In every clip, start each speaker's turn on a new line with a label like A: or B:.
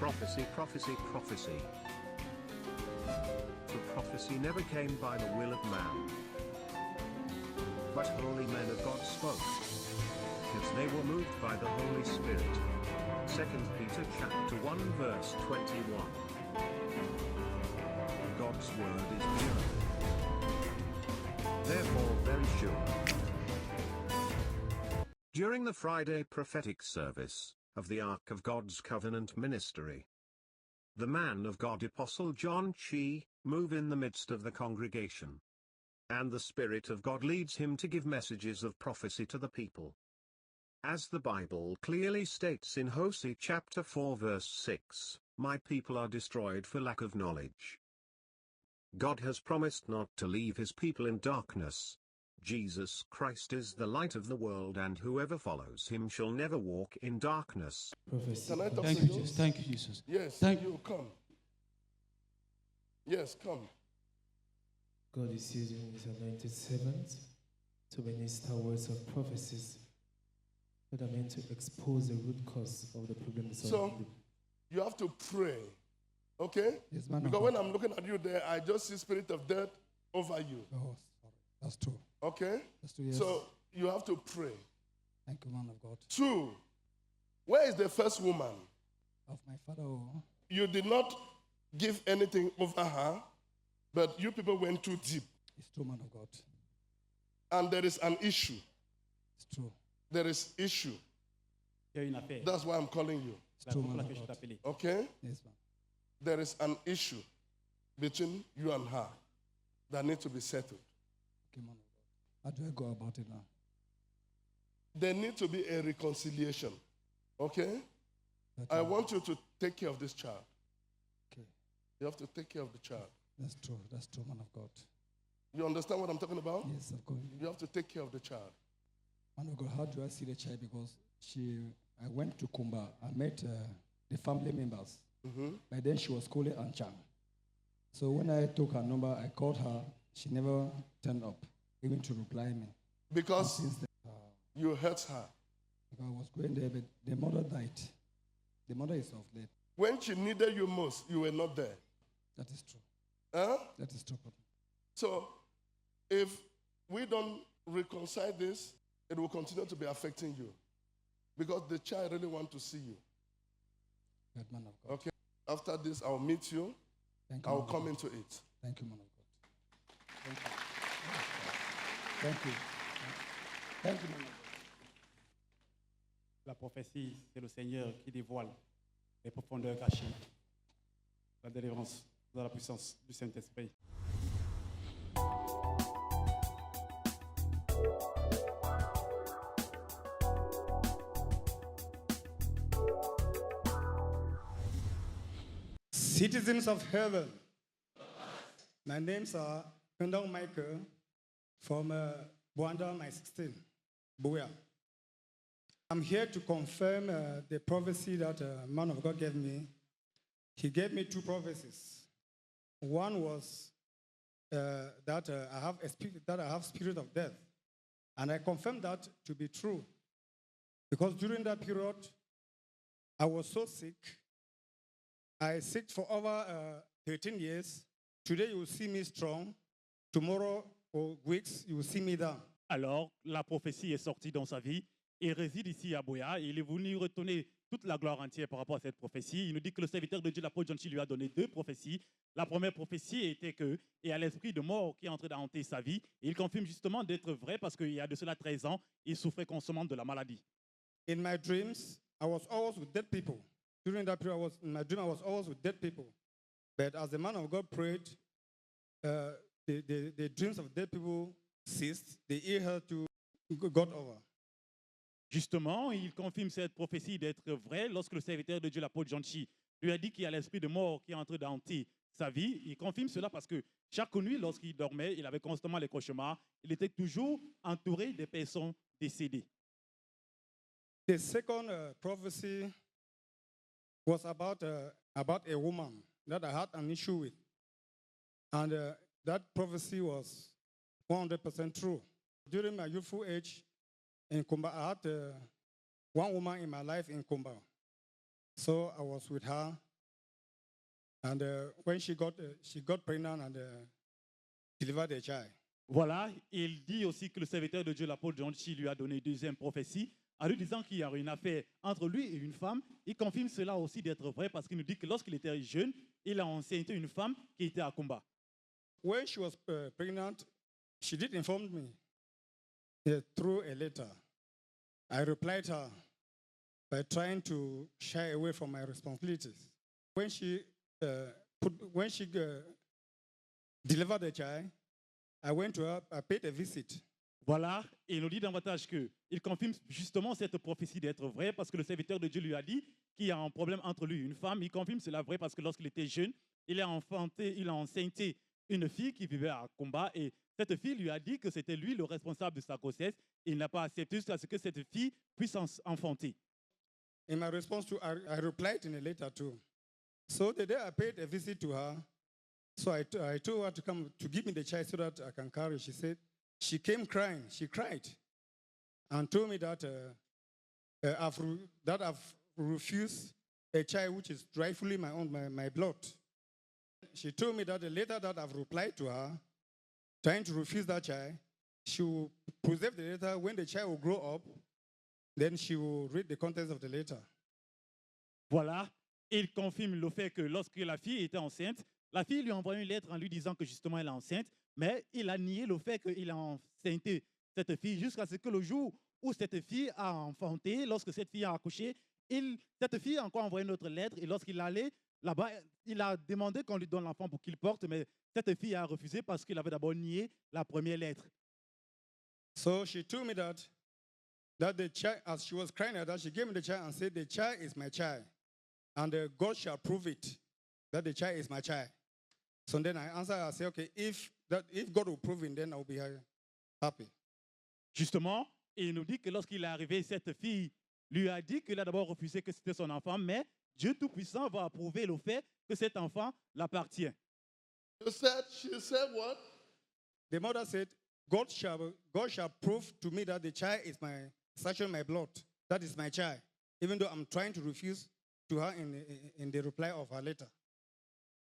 A: Prophecy, prophecy, prophecy. For prophecy never came by the will of man, but holy men of God spoke, because they were moved by the Holy Spirit. 2 Peter chapter 1 verse 21. God's word is pure, therefore very sure. During the Friday prophetic service of the Ark of God's Covenant Ministry, the man of God Apostle John Chi move in the midst of the congregation, and the Spirit of God leads him to give messages of prophecy to the people. As the Bible clearly states in Hosea chapter 4 verse 6, "My people are destroyed for lack of knowledge." God has promised not to leave his people in darkness. Jesus Christ is the light of the world, and whoever follows him shall never walk in darkness.
B: Prophecy.
C: Can I talk
B: Thank
C: to
B: you,
C: you?
B: Jesus. Thank you, Jesus.
C: Yes,
B: Thank
C: you come. Yes, come.
B: God is using his anointed servants to minister words of prophecies that are meant to expose the root cause of the problems.
C: So, you have to pray, okay?
B: Yes, man of
C: Because
B: God.
C: when I'm looking at you there, I just see spirit of death over you,
B: Oh, sorry. That's true.
C: okay?
B: That's true, yes.
C: So, you have to pray.
B: Thank you, man of God.
C: 2, where is the first woman?
B: Of my father, oh,
C: You did not give anything over her, but you people went too deep.
B: it's true, man of God.
C: And there is an issue.
B: It's true.
C: There is issue.
D: Il y a une affaire.
C: That's why I'm calling you,
B: It's
D: C'est
B: true,
D: pour
B: man
D: laquelle
B: of
D: je
B: God.
D: t'ai appelé.
C: okay?
B: Yes, man.
C: There is an issue between you and her that needs to be settled.
B: Okay, man of God. How do I go about it now?
C: There needs to be a reconciliation, okay?
B: That,
C: I want you to take care of this child.
B: Okay.
C: You have to take care of the child.
B: That's true. That's true, man of God.
C: You understand what I'm talking about?
B: Yes, of course.
C: You have to take care of the child.
B: Man of God, how do I see the child? Because I went to Kumba. I met the family members. By then she was calling Anchang. So when I took her number, I called her. She never turned up, even to reply me.
C: Because
B: Since then,
C: you hurt her.
B: because I was going there, but the mother died. The mother is of late.
C: When she needed you most, you were not there.
B: That is true.
C: Huh?
B: That is true.
C: So, if we don't reconcile this, it will continue to be affecting you. Because the child really wants to see you.
B: Good man of God.
C: Okay? After this, I'll meet you.
B: Thank you.
C: I'll
B: man of
C: come
B: God.
C: into it.
B: Thank you, man of God. Thank you. Thank you. Thank you, man of God.
D: La prophétie, c'est le Seigneur qui dévoile les profondeurs cachées. La délivrance dans la puissance du Saint-Esprit.
E: Citizens of heaven, my name's Pendong Michael from Buanda, my 16, Buya. I'm here to confirm the prophecy that man of God gave me. He gave me 2 prophecies. One was that I have spirit of death, and I confirmed that to be true, because during that period, I was so sick. I sick for over 13 years. Today you will see me strong. Tomorrow or weeks you will see me down.
D: Alors, la prophétie est sortie dans sa vie. Il réside ici à Boya et il est venu retourner toute la gloire entière par rapport à cette prophétie. Il nous dit que le serviteur de Dieu, l'apôtre John Chi, lui a donné 2 prophéties. La première prophétie était que, et à l'esprit de mort qui est en train d'hanter sa vie, et il confirme justement d'être vrai parce qu'il y a de cela 13 ans, il souffrait constamment de la maladie.
E: In my dreams, I was always with dead people. During that period, in my dream, I was always with dead people. But as the man of God prayed, the dreams of dead people ceased. The ear had to got over.
D: Justement, il confirme cette prophétie d'être vraie lorsque le serviteur de Dieu, l'apôtre John Chi, lui a dit qu'il y a l'esprit de mort qui est en train d'hanter sa vie. Il confirme cela parce que chaque nuit, lorsqu'il dormait, il avait constamment les cauchemars. Il était toujours entouré des personnes décédées.
E: The second prophecy was about a woman that I had an issue with. And that prophecy was 100% true. During my youthful age in Kumba, I had one woman in my life in Kumba. So I was with her. And when she got pregnant and delivered a child.
D: Voilà, il dit aussi que le serviteur de Dieu, l'apôtre John Chi, lui a donné une deuxième prophétie, en lui disant qu'il y a une affaire entre lui et une femme. Il confirme cela aussi d'être vrai parce qu'il nous dit que lorsqu'il était jeune, il a enceinté une femme qui était à combat.
E: When she was pregnant, she did inform me through a letter. I replied her by trying to shy away from my responsibilities. When she delivered the child, I went to her, I paid a visit.
D: Voilà, et il nous dit davantage qu'il confirme justement cette prophétie d'être vraie parce que le serviteur de Dieu lui a dit qu'il y a un problème entre lui et une femme. Il confirme cela vrai parce que lorsqu'il était jeune, il a enceinté une fille qui vivait à combat et cette fille lui a dit que c'était lui le responsable de sa grossesse. Il n'a pas accepté jusqu'à ce que cette fille puisse enfanter.
E: In my response to her, I replied in a letter too. So the day I paid a visit to her, so I told her to come to give me the child so that I can carry. She said, she came crying. She cried and told me that I've refused a child which is rightfully my own, my blood. She told me that the letter that I've replied to her, trying to refuse that child, she will preserve the letter. When the child will grow up, then she will read the contents of the letter.
D: Voilà, il confirme le fait que lorsque la fille était enceinte, la fille lui a envoyé une lettre en lui disant que justement elle est enceinte, mais il a nié le fait qu'il a enceinté cette fille jusqu'à ce que le jour où cette fille a enfanté, lorsque cette fille a accouché, cette fille a encore envoyé une autre lettre et lorsqu'il allait là-bas, il a demandé qu'on lui donne l'enfant pour qu'il porte, mais cette fille a refusé parce qu'il avait d'abord nié la première lettre.
E: So she told me that the child, as she was crying at that, she gave me the child and said, the child is my child, and God shall prove it, that the child is my child. So then I answered, I said, okay, if God will prove it, then I'll be happy.
D: Justement, il nous dit que lorsqu'il est arrivé, cette fille lui a dit qu'il a d'abord refusé que c'était son enfant, mais Dieu Tout-Puissant va approuver le fait que cet enfant l'appartient.
C: She said what?
E: The mother said, God shall prove to me that the child is my blood. That is my child, even though I'm trying to refuse to her in the reply of her letter.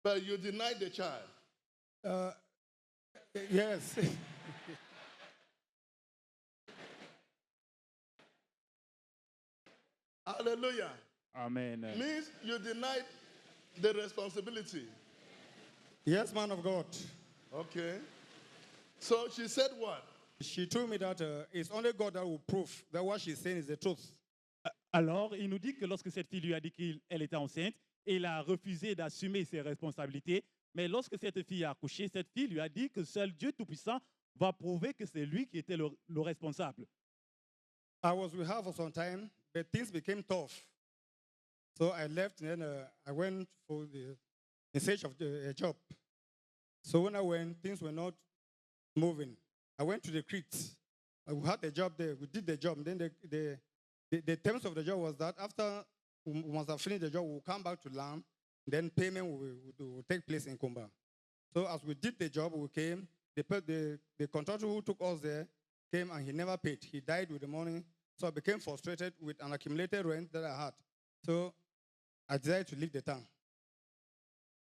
C: But you denied the child.
E: Yes.
C: Hallelujah.
D: Amen.
C: Means you denied the responsibility.
E: Yes, man of God.
C: Okay. So she said what?
E: She told me that it's only God that will prove that what she's saying is the truth.
D: Alors, il nous dit que lorsque cette fille lui a dit qu'elle était enceinte, il a refusé d'assumer ses responsabilités. Mais lorsque cette fille a accouché, cette fille lui a dit que seul Dieu Tout-Puissant va prouver que c'est lui qui était le responsable.
E: I was with her for some time, but things became tough. So I left and then I went in search of a job. So when I went, things were not moving. I went to the creeks. We had a job there. We did the job. And then the terms of the job was that after once I finish the job, we'll come back to land. Then payment will take place in Kumba. So as we did the job, we came. The contractor who took us there came and he never paid. He died with the money. So I became frustrated with an accumulated rent that I had. So I decided to leave the town.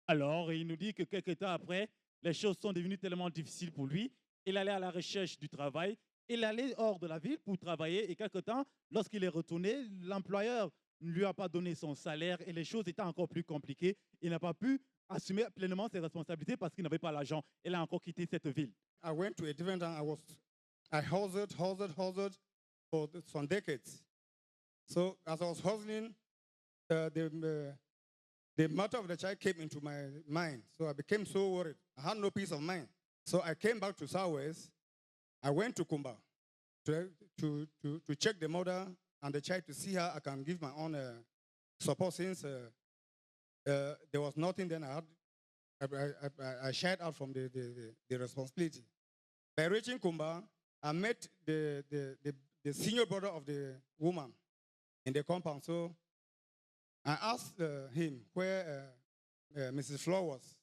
D: Alors, il nous dit que quelques temps après, les choses sont devenues tellement difficiles pour lui. Il allait à la recherche du travail. Il allait hors de la ville pour travailler. Et quelque temps, lorsqu'il est retourné, l'employeur ne lui a pas donné son salaire et les choses étaient encore plus compliquées. Il n'a pas pu assumer pleinement ses responsabilités parce qu'il n'avait pas l'argent. Il a encore quitté cette ville.
E: I went to a different town. I hustled for some decades. So as I was hustling, the matter of the child came into my mind. So I became so worried. I had no peace of mind. So I came back to Southwest. I went to Kumba to check the mother and the child to see how I can give my own support since there was nothing. Then I shied out from the responsibility. By reaching Kumba, I met the senior brother of the woman in the compound. So I asked him where Mrs. Flo was.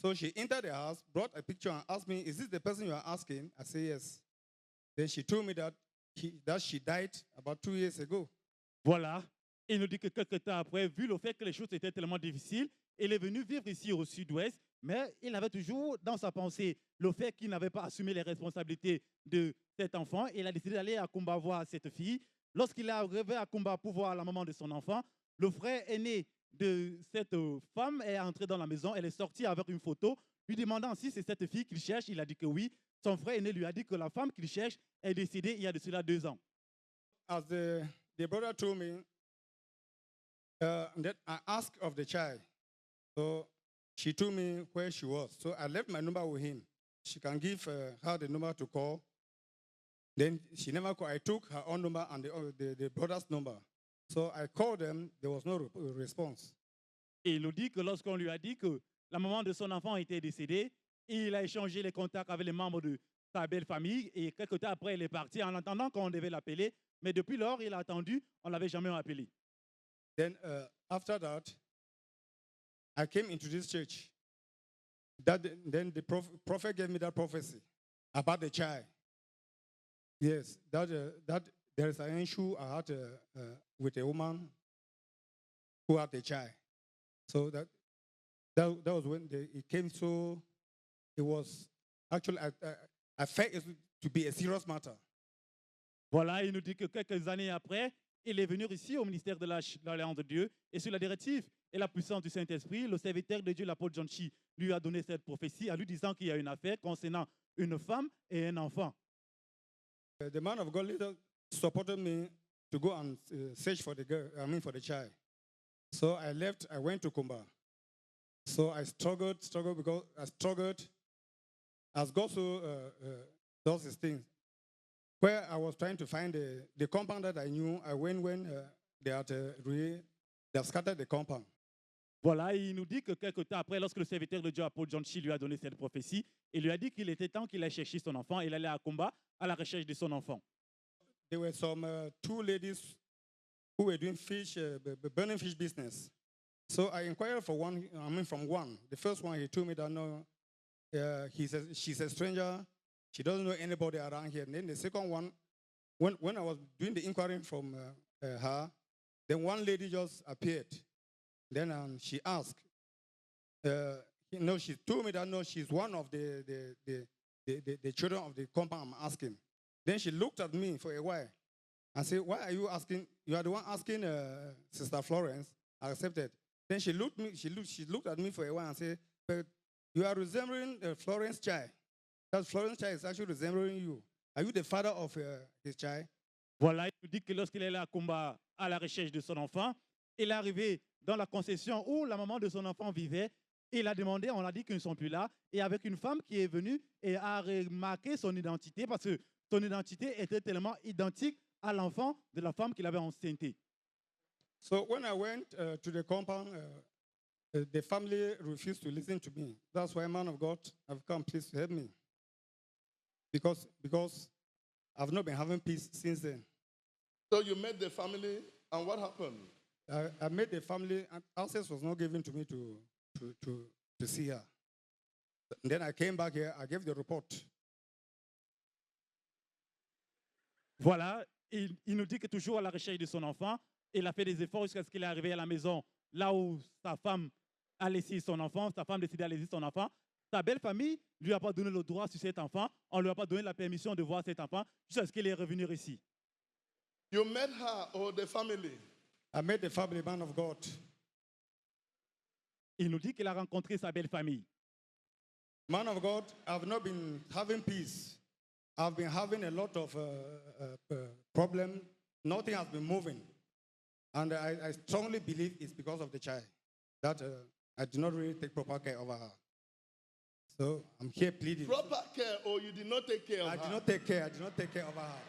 E: So she entered the house, brought a picture and asked me, is this the person you are asking? I said, yes. Then she told me that she died about 2 years ago.
D: Voilà. Il nous dit que quelques temps après, vu le fait que les choses étaient tellement difficiles, il est venu vivre ici au sud-ouest, mais il avait toujours dans sa pensée le fait qu'il n'avait pas assumé les responsabilités de cet enfant. Il a décidé d'aller à Kumba voir cette fille. Lorsqu'il est arrivé à Kumba pour voir la maman de son enfant, le frère aîné de cette femme est entré dans la maison. Elle est sortie avec une photo, lui demandant si c'est cette fille qu'il cherche. Il a dit que oui. Son frère aîné lui a dit que la femme qu'il cherche est décédée il y a de cela 2 ans.
E: As the brother told me, that I asked of the child. So she told me where she was. So I left my number with him. She can give her the number to call. Then she never called. I took her own number and the brother's number. So I called them. There was no response.
D: Et il nous dit que lorsqu'on lui a dit que la maman de son enfant était décédée, il a échangé les contacts avec les membres de sa belle famille et quelques temps après, il est parti en attendant qu'on devait l'appeler. Mais depuis lors, il a attendu, on ne l'avait jamais appelé.
E: Then after that, I came into this church. Then the prophet gave me that prophecy about the child. Yes, that there is an issue I had with a woman who had a child. So that was when it came. So it was actually I felt it to be a serious matter.
D: Voilà, il nous dit que quelques années après, il est venu ici au ministère de l'Alliance de Dieu et sur la directive et la puissance du Saint-Esprit, le serviteur de Dieu, l'apôtre John Chi, lui a donné cette prophétie en lui disant qu'il y a une affaire concernant une femme et un enfant.
E: The man of God later supported me to go and search for the girl, for the child. So I left, I went to Kumba. So I struggled because I struggled as God so does his things. Where I was trying to find the compound that I knew, I went when they had scattered the compound.
D: Voilà, il nous dit que quelques temps après, lorsque le serviteur de Dieu, apôtre John Chi, lui a donné cette prophétie, il lui a dit qu'il était temps qu'il aille chercher son enfant. Il allait à Kumba à la recherche de son enfant.
E: There were some 2 ladies who were doing fish, burning fish business. So I inquired from one. The first one, he told me that no, she's a stranger. She doesn't know anybody around here. And then the second one, when I was doing the inquiry from her, then one lady just appeared. Then she asked, she told me that no, she's one of the children of the compound I'm asking. Then she looked at me for a while and said, why are you asking? You are the one asking Sister Florence. I accepted. Then she looked at me for a while and said, but you are resembling Florence's child. That Florence's child is actually resembling you. Are you the father of his child?
D: Voilà, il nous dit que lorsqu'il est allé à Kumba à la recherche de son enfant, il est arrivé dans la concession où la maman de son enfant vivait. Il a demandé, on a dit qu'ils ne sont plus là, et avec une femme qui est venue et a remarqué son identité parce que son identité était tellement identique à l'enfant de la femme qu'il avait enceinté.
E: So when I went to the compound, the family refused to listen to me. That's why, man of God, I've come, please help me. Because I've not been having peace since then.
C: So you met the family, and what happened?
E: I met the family, and access was not given to me to see her. And then I came back here, I gave the report.
D: Voilà, il nous dit que toujours à la recherche de son enfant, il a fait des efforts jusqu'à ce qu'il est arrivé à la maison, là où sa femme a laissé son enfant, sa femme a décidé de laisser son enfant. Sa belle famille ne lui a pas donné le droit sur cet enfant, on ne lui a pas donné la permission de voir cet enfant, jusqu'à ce qu'il est revenu ici.
C: You met her or the family?
E: I met the family, man of God.
D: Il nous dit qu'il a rencontré sa belle famille.
E: Man of God, I've not been having peace. I've been having a lot of problems. Nothing has been moving. And I strongly believe it's because of the child that I did not really take proper care of her. So I'm here pleading.
C: Proper care, or you did not take care of her?
E: I did not take care. I did not take care of her.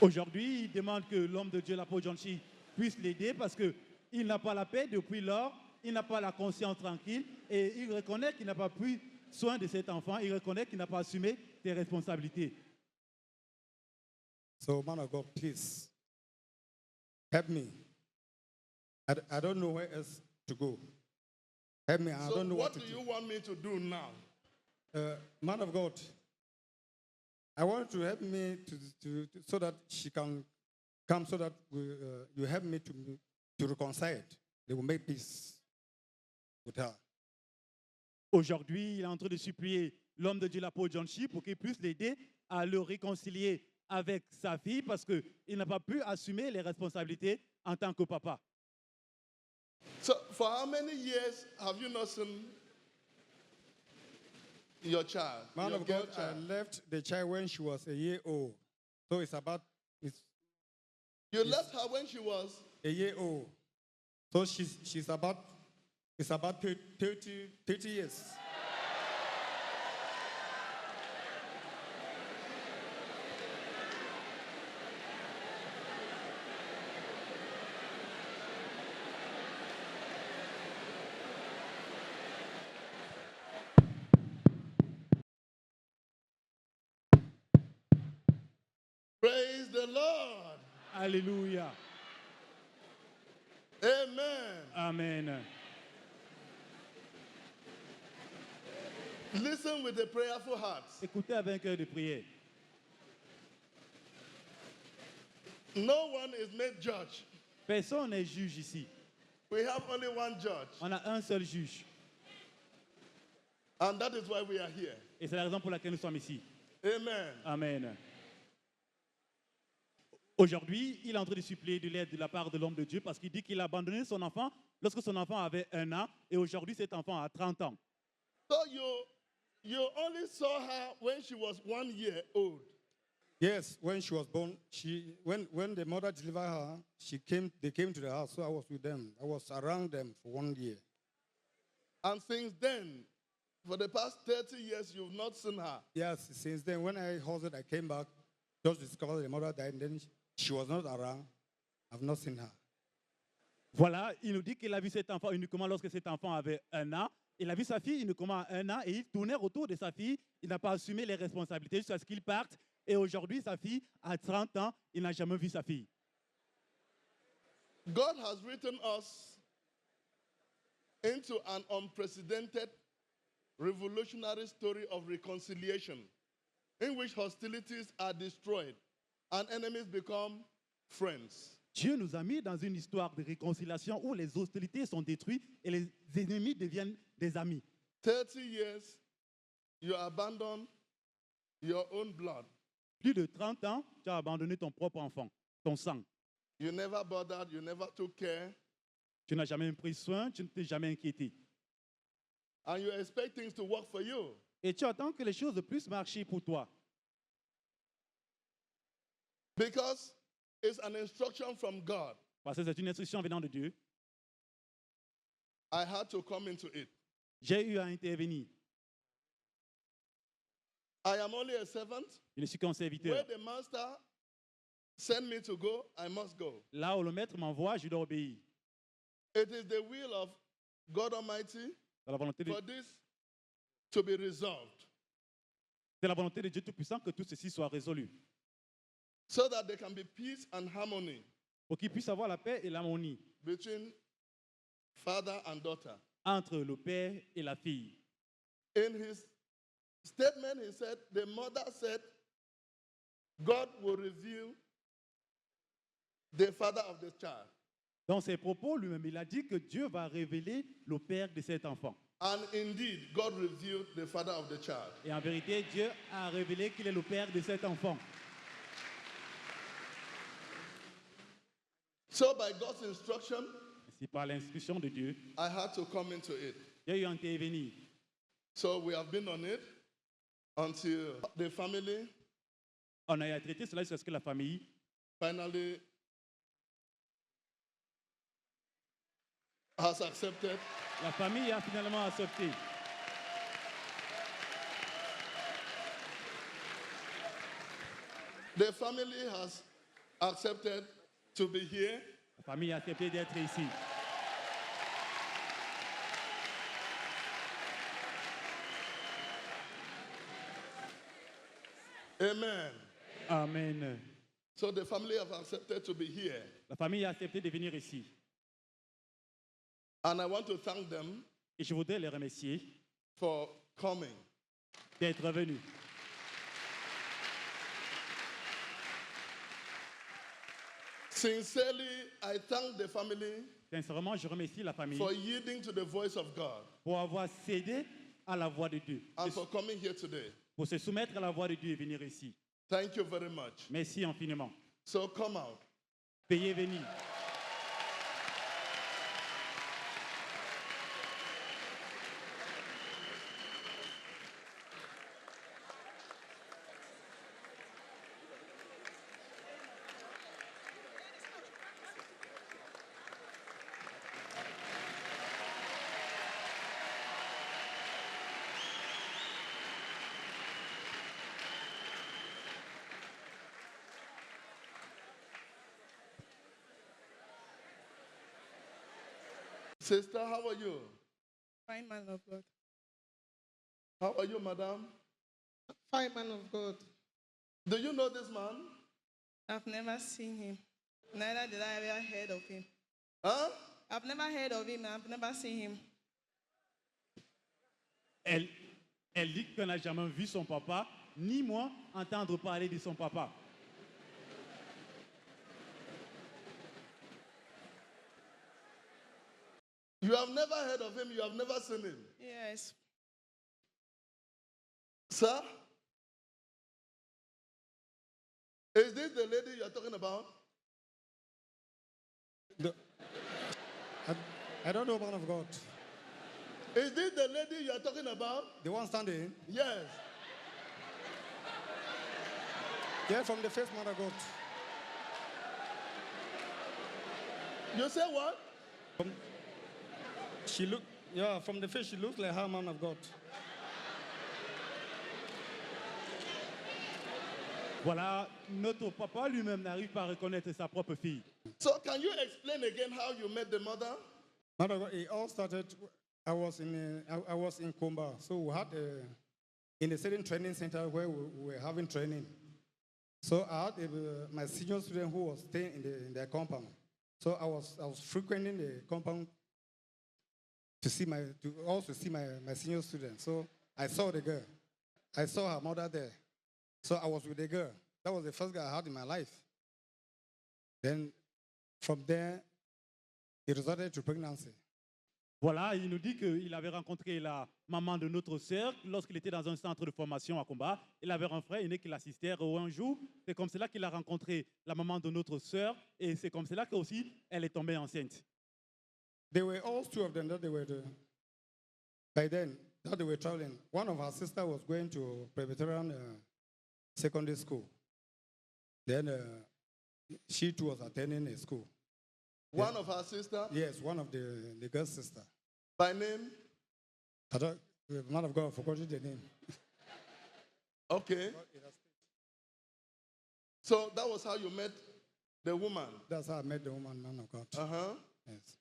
D: Aujourd'hui, il demande que l'homme de Dieu, l'apôtre John Chi, puisse l'aider parce qu'il n'a pas la paix depuis lors, il n'a pas la conscience tranquille et il reconnaît qu'il n'a pas pris soin de cet enfant, il reconnaît qu'il n'a pas assumé ses responsabilités.
E: So, man of God, please help me. I don't know where else to go. Help me. I don't know
C: what
E: to
C: do
E: do.
C: you want me to do now?
E: Man of God, I want to help me so that she can come, so that you help me to reconcile it. They will make peace with her.
D: Aujourd'hui, il est en train de supplier l'homme de Dieu, l'apôtre John Chi, pour qu'il puisse l'aider à le réconcilier avec sa fille parce qu'il n'a pas pu assumer les responsabilités en tant que papa.
C: So, for how many years have you not seen your child?
E: Man
C: your
E: of
C: girl
E: God, I
C: child?
E: left the child when she was a year old. So
C: You left her when she was.
E: a year old. So it's about 30 years.
C: Praise the Lord.
D: Alléluia.
C: Amen.
D: Amen.
C: Listen with a prayerful heart.
D: Écoutez avec un cœur de prière.
C: No one is made judge.
D: Personne n'est juge ici.
C: We have only one judge.
D: On a un seul juge.
C: And that is why we are here.
D: Et c'est la raison pour laquelle nous sommes ici.
C: Amen.
D: Amen. Aujourd'hui, il est en train de supplier de l'aide de la part de l'homme de Dieu parce qu'il dit qu'il a abandonné son enfant lorsque son enfant avait 1 an et aujourd'hui cet enfant a 30 ans.
C: So you only saw her when she was 1 year old.
E: Yes, when she was born, when the mother delivered her, they came to the house, so I was with them. I was around them for 1 year.
C: And since then, for the past 30 years, you've not seen her.
E: Yes, since then, when I hosted, I came back, just discovered the mother died, and then she was not around. I've not seen her.
D: Voilà, il nous dit qu'il a vu cet enfant uniquement lorsque cet enfant avait 1 an. Il a vu sa fille uniquement à 1 an et il tournait autour de sa fille. Il n'a pas assumé les responsabilités jusqu'à ce qu'il parte. Et aujourd'hui, sa fille a 30 ans. Il n'a jamais vu sa fille.
C: God has written us into an unprecedented revolutionary story of reconciliation in which hostilities are destroyed and enemies become friends.
D: Dieu nous a mis dans une histoire de réconciliation où les hostilités sont détruites et les ennemis deviennent des amis.
C: 30 years, you abandon your own blood.
D: Plus de 30 ans, tu as abandonné ton propre enfant, ton sang.
C: You never bothered, you never took care,
D: Tu n'as jamais pris soin, tu ne t'es jamais inquiété.
C: and you expect things to work for you.
D: Et tu attends que les choses puissent marcher pour toi.
C: Because it's an instruction from God.
D: Parce que c'est une instruction venant de Dieu.
C: I had to come into it.
D: J'ai eu à intervenir.
C: I am only a servant.
D: Je ne suis qu'un
C: Where
D: serviteur.
C: the master send me to go, I must go.
D: Là où le maître m'envoie, je dois obéir.
C: It is the will of God Almighty
D: C'est la volonté de,
C: for this to be resolved
D: c'est la volonté de Dieu Tout-Puissant que tout ceci soit résolu.
C: so that there can be peace and harmony
D: Pour qu'il puisse avoir la paix et l'harmonie
C: between father and daughter.
D: entre le père et la fille.
C: In his statement, he said, the mother said, God will reveal the father of the child.
D: Dans ses propos, lui-même, il a dit que Dieu va révéler le père de cet enfant.
C: And indeed, God revealed the father of the child.
D: Et en vérité, Dieu a révélé qu'il est le père de cet enfant.
C: So, by God's instruction,
D: C'est par l'instruction de Dieu,
C: I had to come into it.
D: j'ai eu à intervenir.
C: So, we have been on it until the family
D: On a traité cela jusqu'à ce que la famille
C: finally has accepted.
D: La famille a finalement accepté.
C: The family has accepted to be here.
D: La famille a accepté d'être ici.
C: Amen.
D: Amen.
C: So the family have accepted to be here.
D: La famille a accepté de venir ici.
C: And I want to thank them
D: Et je voudrais les remercier
C: for coming.
D: d'être venus.
C: Sincerely, I thank the family
D: Sincèrement, je remercie la famille
C: for yielding to the voice of God
D: pour avoir cédé à la voix de Dieu,
C: and for coming here today.
D: pour se soumettre à la voix de Dieu et venir ici.
C: Thank you very much.
D: Merci infiniment.
C: So come out.
D: Payez venir.
C: Sister, how are you?
F: Fine man of God.
C: How are you, madam?
F: Fine man of God.
C: Do you know this man?
F: I've never seen him. Neither did I ever heard of him.
C: Huh?
F: I've never heard of him. I've never seen him.
D: Elle dit qu'elle n'a jamais vu son papa, ni moi entendre parler de son papa.
C: You have never heard of him, you have never seen him.
F: Yes.
C: Sir? Is this the lady you're talking about?
E: I don't know, man of God.
C: Is this the lady you're talking about?
E: The one standing?
C: Yes.
E: Yeah, from the first man of God.
C: You say what?
E: She look, yeah, from the face she looks like her, man of God.
D: Voilà, notre papa lui-même n'arrive pas à reconnaître sa propre fille.
C: So can you explain again how you met the mother?
E: Man of God, it all started. I was in Kumba, so we had in a certain training center where we were having training. So I had my senior student who was staying in their compound. So I was frequenting the compound to also see my senior student. So I saw the girl. I saw her mother there. So I was with the girl. That was the first girl I had in my life. Then from there, it resulted to pregnancy.
D: Voilà, il nous dit qu'il avait rencontré la maman de notre sœur lorsqu'il était dans un centre de formation à Combat. Il avait un frère aîné qui l'assistait un jour. C'est comme cela qu'il a rencontré la maman de notre sœur et c'est comme cela qu'aussi elle est tombée enceinte.
E: They were all two of them that they were by then that they were traveling. One of her sisters was going to Presbyterian secondary school. Then she too was attending a school.
C: One of her sister?
E: Yes, one of the girl's sister.
C: By name?
E: I don't, the man of God, I forgot the name.
C: Okay. So that was how you met the woman?
E: That's how I met the woman, man of God.
C: Uh-huh.
E: Yes.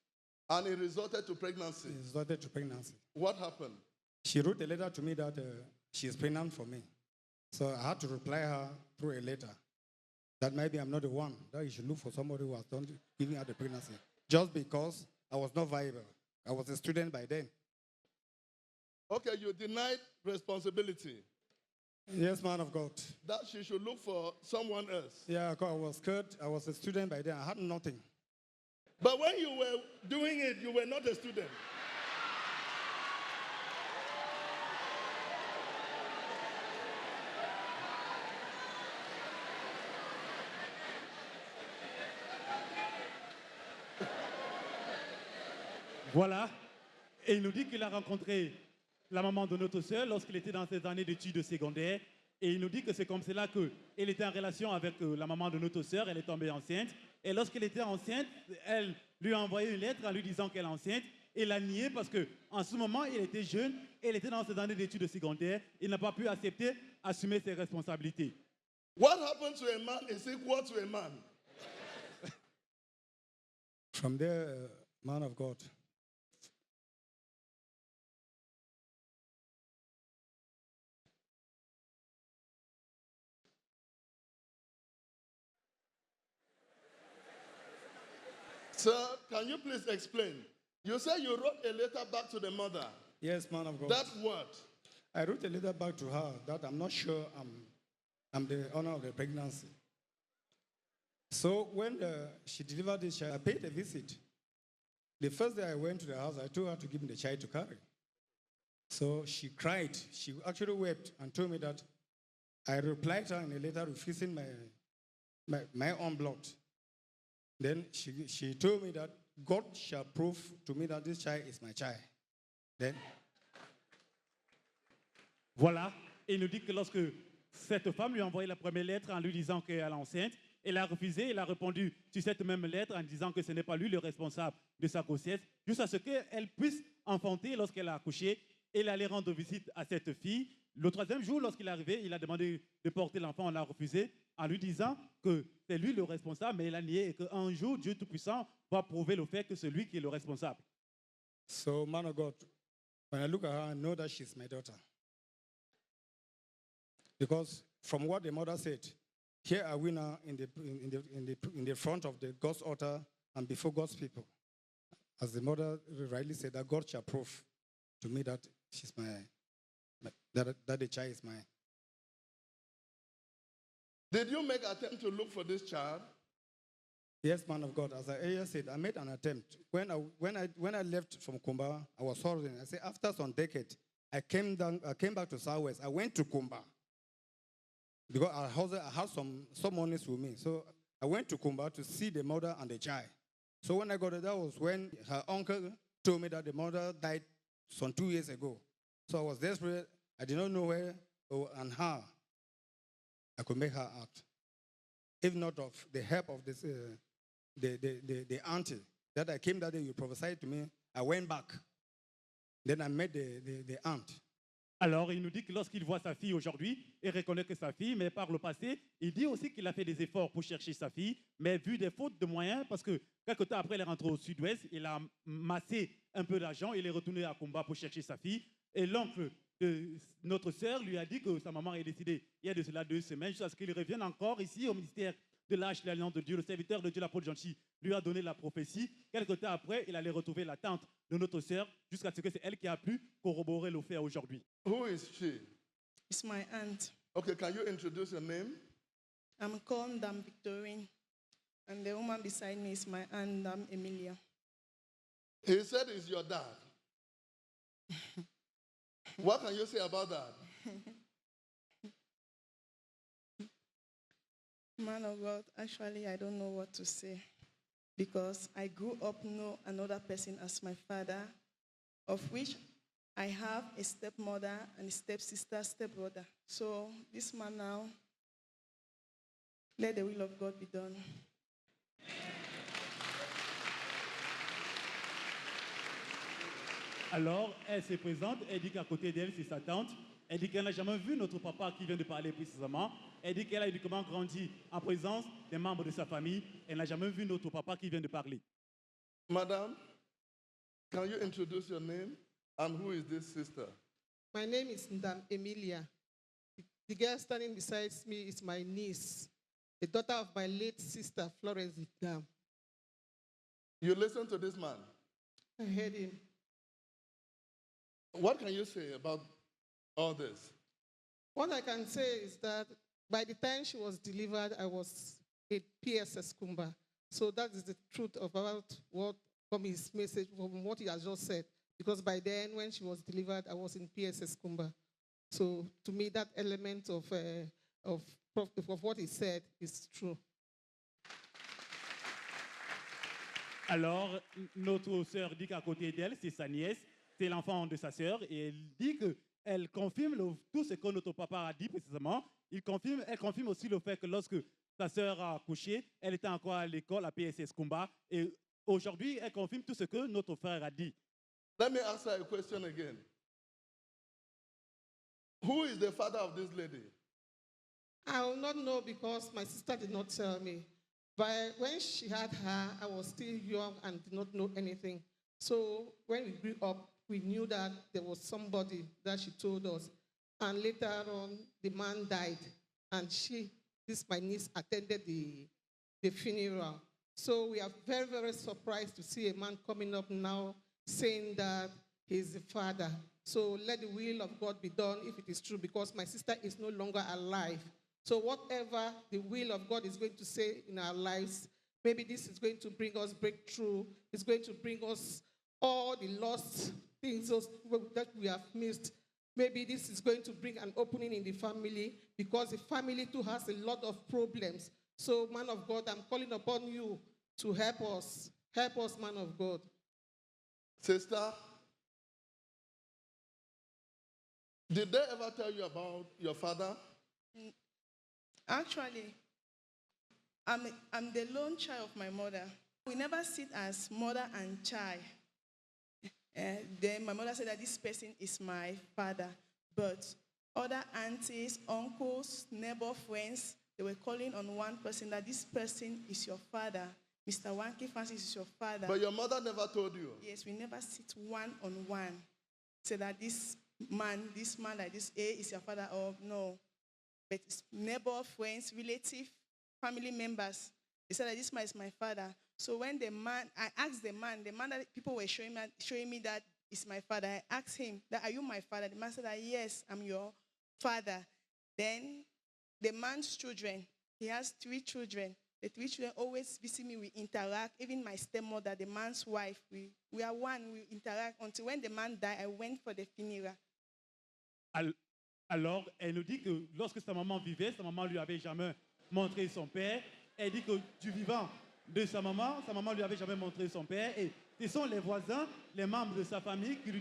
C: And it resulted to pregnancy?
E: It resulted to pregnancy.
C: What happened?
E: She wrote a letter to me that she is pregnant for me. So I had to reply her through a letter that maybe I'm not the one, that you should look for somebody who has done giving her the pregnancy. Just because I was not viable. I was a student by then.
C: Okay, you denied responsibility.
E: Yes, man of God.
C: That she should look for someone else.
E: Yeah, I was scared. I was a student by then. I had nothing.
C: But when you were doing it, you were not a student.
D: Voilà, et il nous dit qu'il a rencontré la maman de notre sœur lorsqu'il était dans ses années d'études secondaires. Et il nous dit que c'est comme cela qu'il était en relation avec la maman de notre sœur, elle est tombée enceinte. Et lorsqu'elle était enceinte, elle lui a envoyé une lettre en lui disant qu'elle est enceinte. Il l'a nié parce qu'en ce moment, il était jeune, il était dans ses années d'études secondaires, il n'a pas pu accepter, assumer ses responsabilités.
C: What happened to a man is equal to a man.
E: From there, man of God.
C: Sir, can you please explain? You said you wrote a letter back to the mother.
E: Yes, man of God.
C: That what?
E: I wrote a letter back to her that I'm not sure I'm the owner of the pregnancy. So when she delivered this child, I paid a visit. The first day I went to the house, I told her to give me the child to carry. So she cried. She actually wept and told me that I replied to her in a letter refusing my own blood. Then she told me that God shall prove to me that this child is my child. Then
D: Voilà. Et il nous dit que lorsque cette femme lui a envoyé la première lettre en lui disant qu'elle est enceinte, elle a refusé, elle a répondu sur cette même lettre en disant que ce n'est pas lui le responsable de sa grossesse, jusqu'à ce qu'elle puisse enfanter lorsqu'elle a accouché. Elle allait rendre visite à cette fille. Le troisième jour, lorsqu'il est arrivé, il a demandé de porter l'enfant, on l'a refusé, en lui disant que c'est lui le responsable, mais il a nié et qu'un jour, Dieu Tout-Puissant va prouver le fait que c'est lui qui est le responsable.
E: So, man of God, when I look at her, I know that she's my daughter. Because from what the mother said, here are we now in the front of the God's altar and before God's people. As the mother rightly said, that God shall prove to me that she's that the child is mine.
C: Did you make attempt to look for this child?
E: Yes, man of God. As I earlier said, I made an attempt. When I left from Kumba, I was sorry. I said after some decade, I came back to Southwest. I went to Kumba because I had some monies with me. So I went to Kumba to see the mother and the child. So when I got there, that was when her uncle told me that the mother died some 2 years ago. So I was desperate. I did not know where and how I could make her out. If not of the help of this, the auntie that I came that day, you prophesied to me, I went back. Then I met the aunt.
D: Alors, il nous dit que lorsqu'il voit sa fille aujourd'hui, il reconnaît que sa fille, mais par le passé, il dit aussi qu'il a fait des efforts pour chercher sa fille, mais vu des fautes de moyens, parce que quelques temps après, il est rentré au sud-ouest, il a massé un peu d'argent, il est retourné à Kumba pour chercher sa fille, et l'oncle de notre sœur lui a dit que sa maman est décédée il y a de cela 2 semaines, jusqu'à ce qu'il revienne encore ici au ministère de l'Arche de l'Alliance de Dieu. Le serviteur de Dieu, l'apôtre Jean-Chi, lui a donné la prophétie. Quelque temps après, il allait retrouver la tante de notre sœur, jusqu'à ce que c'est elle qui a pu corroborer le fait aujourd'hui.
C: Who is she?
F: It's my aunt.
C: Okay, can you introduce your name?
F: I'm called Dame Victorine, and the woman beside me is my aunt, Dame Emilia.
C: He said he's your dad. What can you say about that?
F: Man of God, actually, I don't know what to say because I grew up know another person as my father, of which I have a stepmother and a stepsister, stepbrother. So this man now, let the will of God be done.
D: Alors, elle se présente, elle dit qu'à côté d'elle, c'est sa tante. Elle dit qu'elle n'a jamais vu notre papa qui vient de parler précisément. Elle dit qu'elle a uniquement grandi en présence des membres de sa famille. Elle n'a jamais vu notre papa qui vient de parler.
C: Madam, can you introduce your name and who is this sister?
G: My name is Ndam Emilia. The girl standing beside me is my niece, the daughter of my late sister, Florence Ndam.
C: You listen to this man.
G: I heard him.
C: What can you say about all this?
G: What I can say is that by the time she was delivered, I was at PSS Kumba. So that is the truth about what, from his message, from what he has just said. Because by then, when she was delivered, I was in PSS Kumba. So to me, that element of what he said is true.
D: Alors, notre sœur dit qu'à côté d'elle, c'est sa nièce, c'est l'enfant de sa sœur, et elle dit qu'elle confirme tout ce que notre papa a dit précisément. Elle confirme aussi le fait que lorsque sa sœur a accouché, elle était encore à l'école à PSS Kumba, et aujourd'hui, elle confirme tout ce que notre frère a dit.
C: Let me ask her a question again. Who is the father of this lady?
G: I will not know because my sister did not tell me. But when she had her, I was still young and did not know anything. So when we grew up, we knew that there was somebody that she told us. And later on, the man died. And my niece, attended the funeral. So we are very, very surprised to see a man coming up now saying that he's the father. So let the will of God be done if it is true, because my sister is no longer alive. So whatever the will of God is going to say in our lives, maybe this is going to bring us breakthrough. It's going to bring us all the lost things that we have missed. Maybe this is going to bring an opening in the family because the family too has a lot of problems. So, man of God, I'm calling upon you to help us. Help us, man of God.
C: Sister, did they ever tell you about your father?
F: Actually, I'm the lone child of my mother. We never sit as mother and child. Then my mother said that this person is my father. But other aunties, uncles, neighbor, friends, they were calling on one person that this person is your father. Mr. Wanky Francis is your father.
C: But your mother never told you?
F: Yes, we never sit one-on-one. Say that this man like this, is your father, or no. But it's neighbor, friends, relative, family members. They said that this man is my father. So when I asked the man that people were showing me that is my father, I asked him that, are you my father? The man said that, yes, I'm your father. Then the man's children, he has 3 children. The 3 children always visit me, we interact. Even my stepmother, the man's wife, we are one, we interact. Until when the man died, I went for the funeral.
D: Alors, elle nous dit que lorsque sa maman vivait, sa maman lui avait jamais montré son père. Elle dit que du vivant de sa maman lui avait jamais montré son père. Et ce sont les voisins, les membres de sa famille qui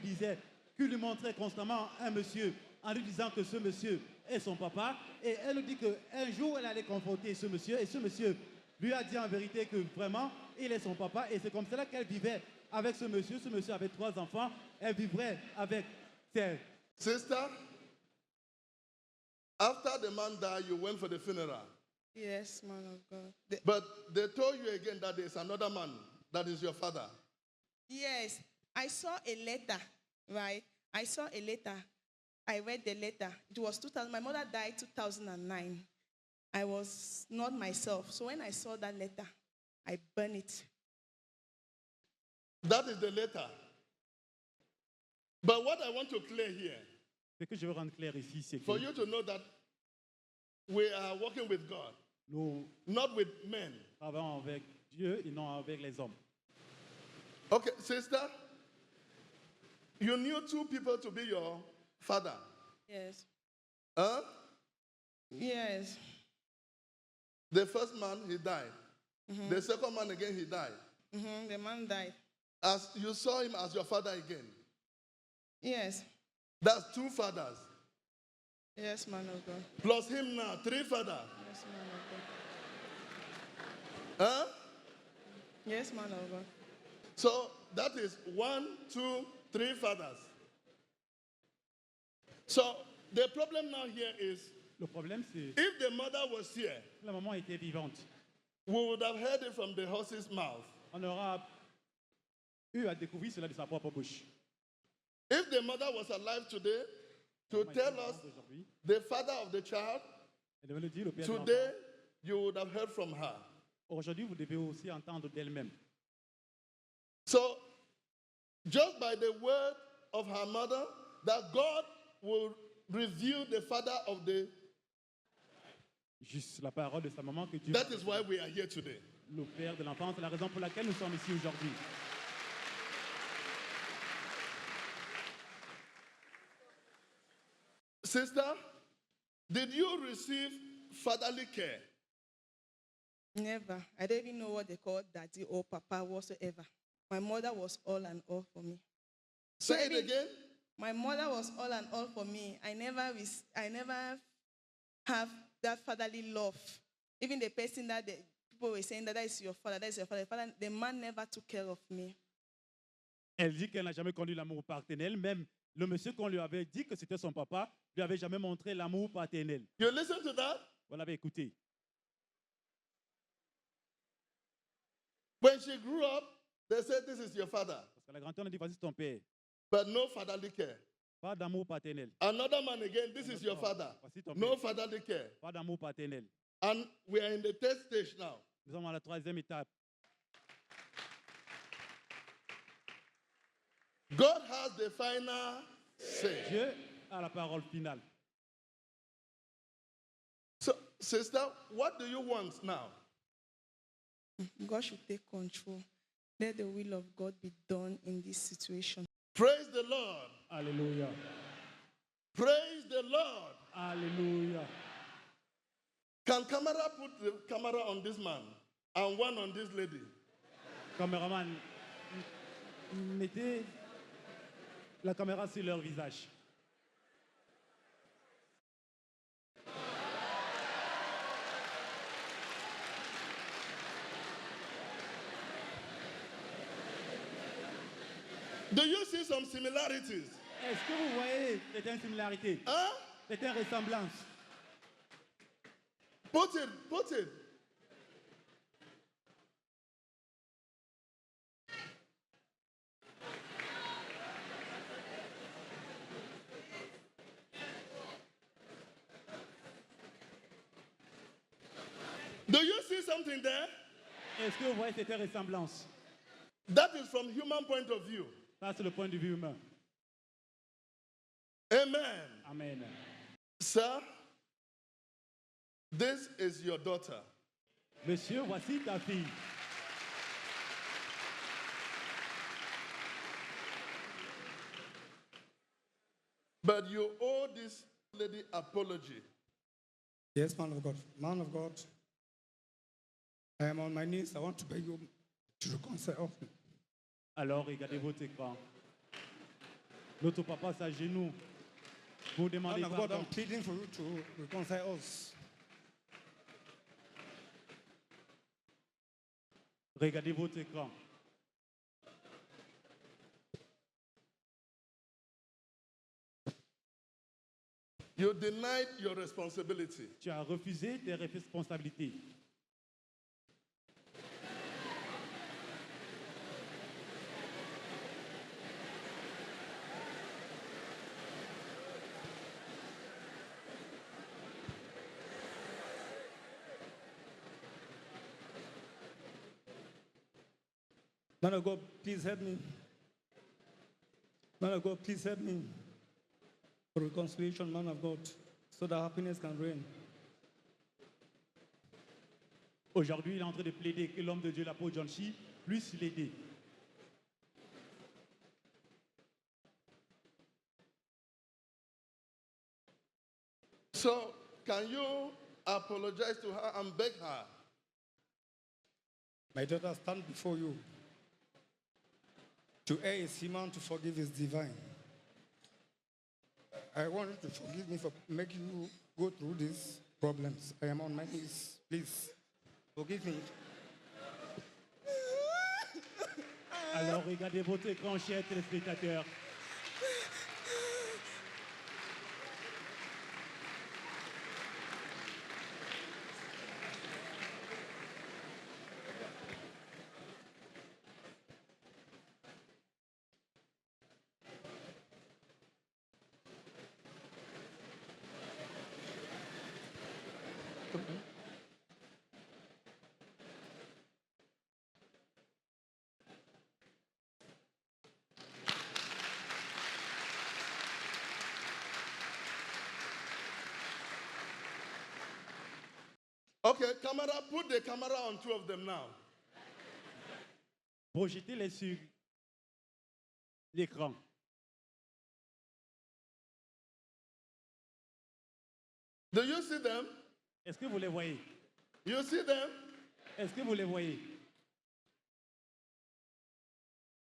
D: lui montraient constamment un monsieur en lui disant que ce monsieur est son papa. Et elle nous dit qu'un jour, elle allait confronter ce monsieur. Et ce monsieur lui a dit en vérité que vraiment, il est son papa. Et c'est comme cela qu'elle vivait avec ce monsieur. Ce monsieur avait 3 enfants. Elle vivrait avec ses...
C: Sister, after the man died, you went for the funeral.
F: Yes, man of God.
C: But they told you again that there's another man that is your father.
F: Yes, I saw a letter, right? I saw a letter. I read the letter. It was 2000. My mother died 2009. I was not myself. So when I saw that letter, I burned it.
C: That is the letter. But what I want to clear here,
D: Ce que je veux rendre clair ici, c'est que
C: for you to know that we are working with God,
D: nous
C: not with men.
D: travaillons avec Dieu et non avec les hommes.
C: Okay, sister, you knew 2 people to be your father.
F: Yes.
C: Huh?
F: Yes.
C: The first man, he died. The second man again, he died.
F: The man died.
C: As you saw him as your father again.
F: Yes.
C: That's 2 fathers.
F: Yes, man of God.
C: Plus him now, 3 fathers.
F: Yes, man of God.
C: Huh?
F: Yes, man of God.
C: So that is 1, 2, 3 fathers. So the problem now here is,
D: Le problème, c'est
C: if the mother was here,
D: que la maman était vivante.
C: we would have heard it from the horse's mouth.
D: On aura eu à découvrir cela de sa propre bouche.
C: If the mother was alive today to
D: Maman était
C: tell
D: vivante
C: us
D: aujourd'hui.
C: the father of the child,
D: Elle devait le dire, le père de
C: today
D: l'enfant.
C: you would have heard from her.
D: Aujourd'hui, vous devez aussi entendre d'elle-même.
C: So, just by the word of her mother, that God will reveal the father of the.
D: Juste la parole de sa maman que Dieu,
C: That is why we are here today.
D: le père de l'enfant, c'est la raison pour laquelle nous sommes ici aujourd'hui.
C: Sister, did you receive fatherly care?
F: Never. I don't even know what they call daddy or papa whatsoever. My mother was all and all for me.
C: Say it
F: even-
C: again.
F: My mother was all and all for me. I never have that fatherly love. Even the person that the people were saying that is your father, that is your father. The man never took care of me.
D: Elle dit qu'elle n'a jamais connu l'amour paternel. Même le monsieur qu'on lui avait dit que c'était son papa, lui avait jamais montré l'amour paternel.
C: You listen to that?
D: Vous l'avez écouté.
C: When she grew up, they said, this is your father.
D: Parce que la grand-tante a dit, voici ton père.
C: But no fatherly care.
D: Pas d'amour paternel.
C: Another man again, this is your father.
D: Voici ton
C: No
D: père.
C: fatherly care.
D: Pas d'amour paternel.
C: And we are in the 3rd stage now.
D: Nous sommes à la 3e étape.
C: God has the final say.
D: Dieu a la parole finale.
C: So Sister, what do you want now?
F: God should take control. Let the will of God be done in this situation.
C: Praise the Lord.
D: Alléluia.
C: Praise the Lord.
D: Alléluia.
C: Can camera put the camera on this man and one on this lady?
D: Caméraman, mettez la caméra sur leur visage.
C: Do you see some similarities?
D: Est-ce que vous voyez certaines similarités,
C: Huh?
D: certaines ressemblances?
C: Put it, put it. Do you see something there?
D: Est-ce que vous voyez certaines ressemblances?
C: That is from human point of view.
D: Ça, c'est le point de vue humain.
C: Amen.
D: Amen.
C: Sir, this is your daughter.
D: Monsieur, voici ta fille.
C: But you owe this lady apology.
E: Yes, man of God. Man of God, I am on my knees. I want to beg you to reconcile.
D: Alors, regardez votre écran. Notre papa s'agenouille pour demander
E: Man of God,
D: pardon.
E: I'm pleading for you to reconcile us.
D: Regardez votre écran.
C: You denied your responsibility.
D: Tu as refusé tes responsabilités.
E: Man of God, please help me. Man of God, please help me. For reconciliation, man of God, so that happiness can reign.
D: Aujourd'hui, il est en train de plaider que l'homme de Dieu, l'apôtre John Chi, puisse l'aider.
C: So, can you apologize to her and beg her?
E: My daughter, stand before you. To err is human, to forgive is divine. I want you to forgive me for making you go through these problems. I am on my knees. Please, forgive me.
D: Alors, regardez votre écran, chers téléspectateurs.
C: Okay, camera, put the camera on two of them now.
D: Projetez-les sur l'écran.
C: Do you see them?
D: Est-ce que vous les voyez?
C: You see them?
D: Est-ce que vous les voyez?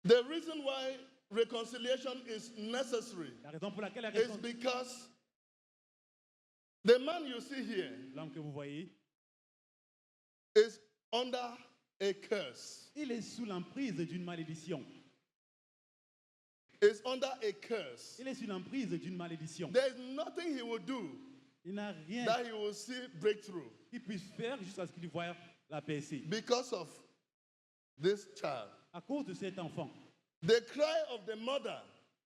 C: The reason why reconciliation is necessary
D: La raison pour laquelle la
C: is
D: raison,
C: because the man you see here
D: l'homme que vous voyez,
C: is under a curse.
D: il est sous l'emprise d'une malédiction.
C: Is under a curse.
D: Il est sous l'emprise d'une malédiction.
C: There is nothing he will do
D: Il n'a rien
C: that he will see breakthrough
D: qu'il puisse faire jusqu'à ce qu'il voie la percée.
C: because of this child.
D: À cause de cet enfant,
C: The cry of the mother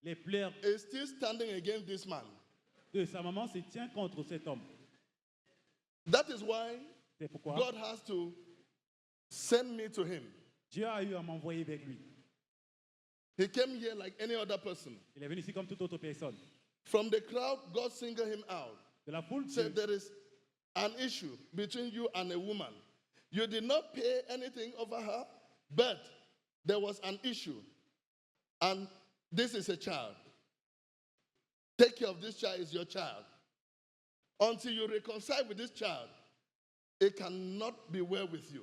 D: les pleurs
C: is still standing against this man.
D: de sa maman se tiennent contre cet homme.
C: That is why
D: C'est pourquoi
C: God has to send me to him.
D: Dieu a eu à m'envoyer vers lui.
C: He came here like any other person.
D: Il est venu ici comme toute autre personne.
C: From the crowd, God singled him out.
D: De la foule,
C: Said
D: Dieu
C: there is an issue between you and a woman. You did not pay anything over her, but there was an issue. And this is a child. Take care of this child, is your child. Until you reconcile with this child, it cannot be well with you.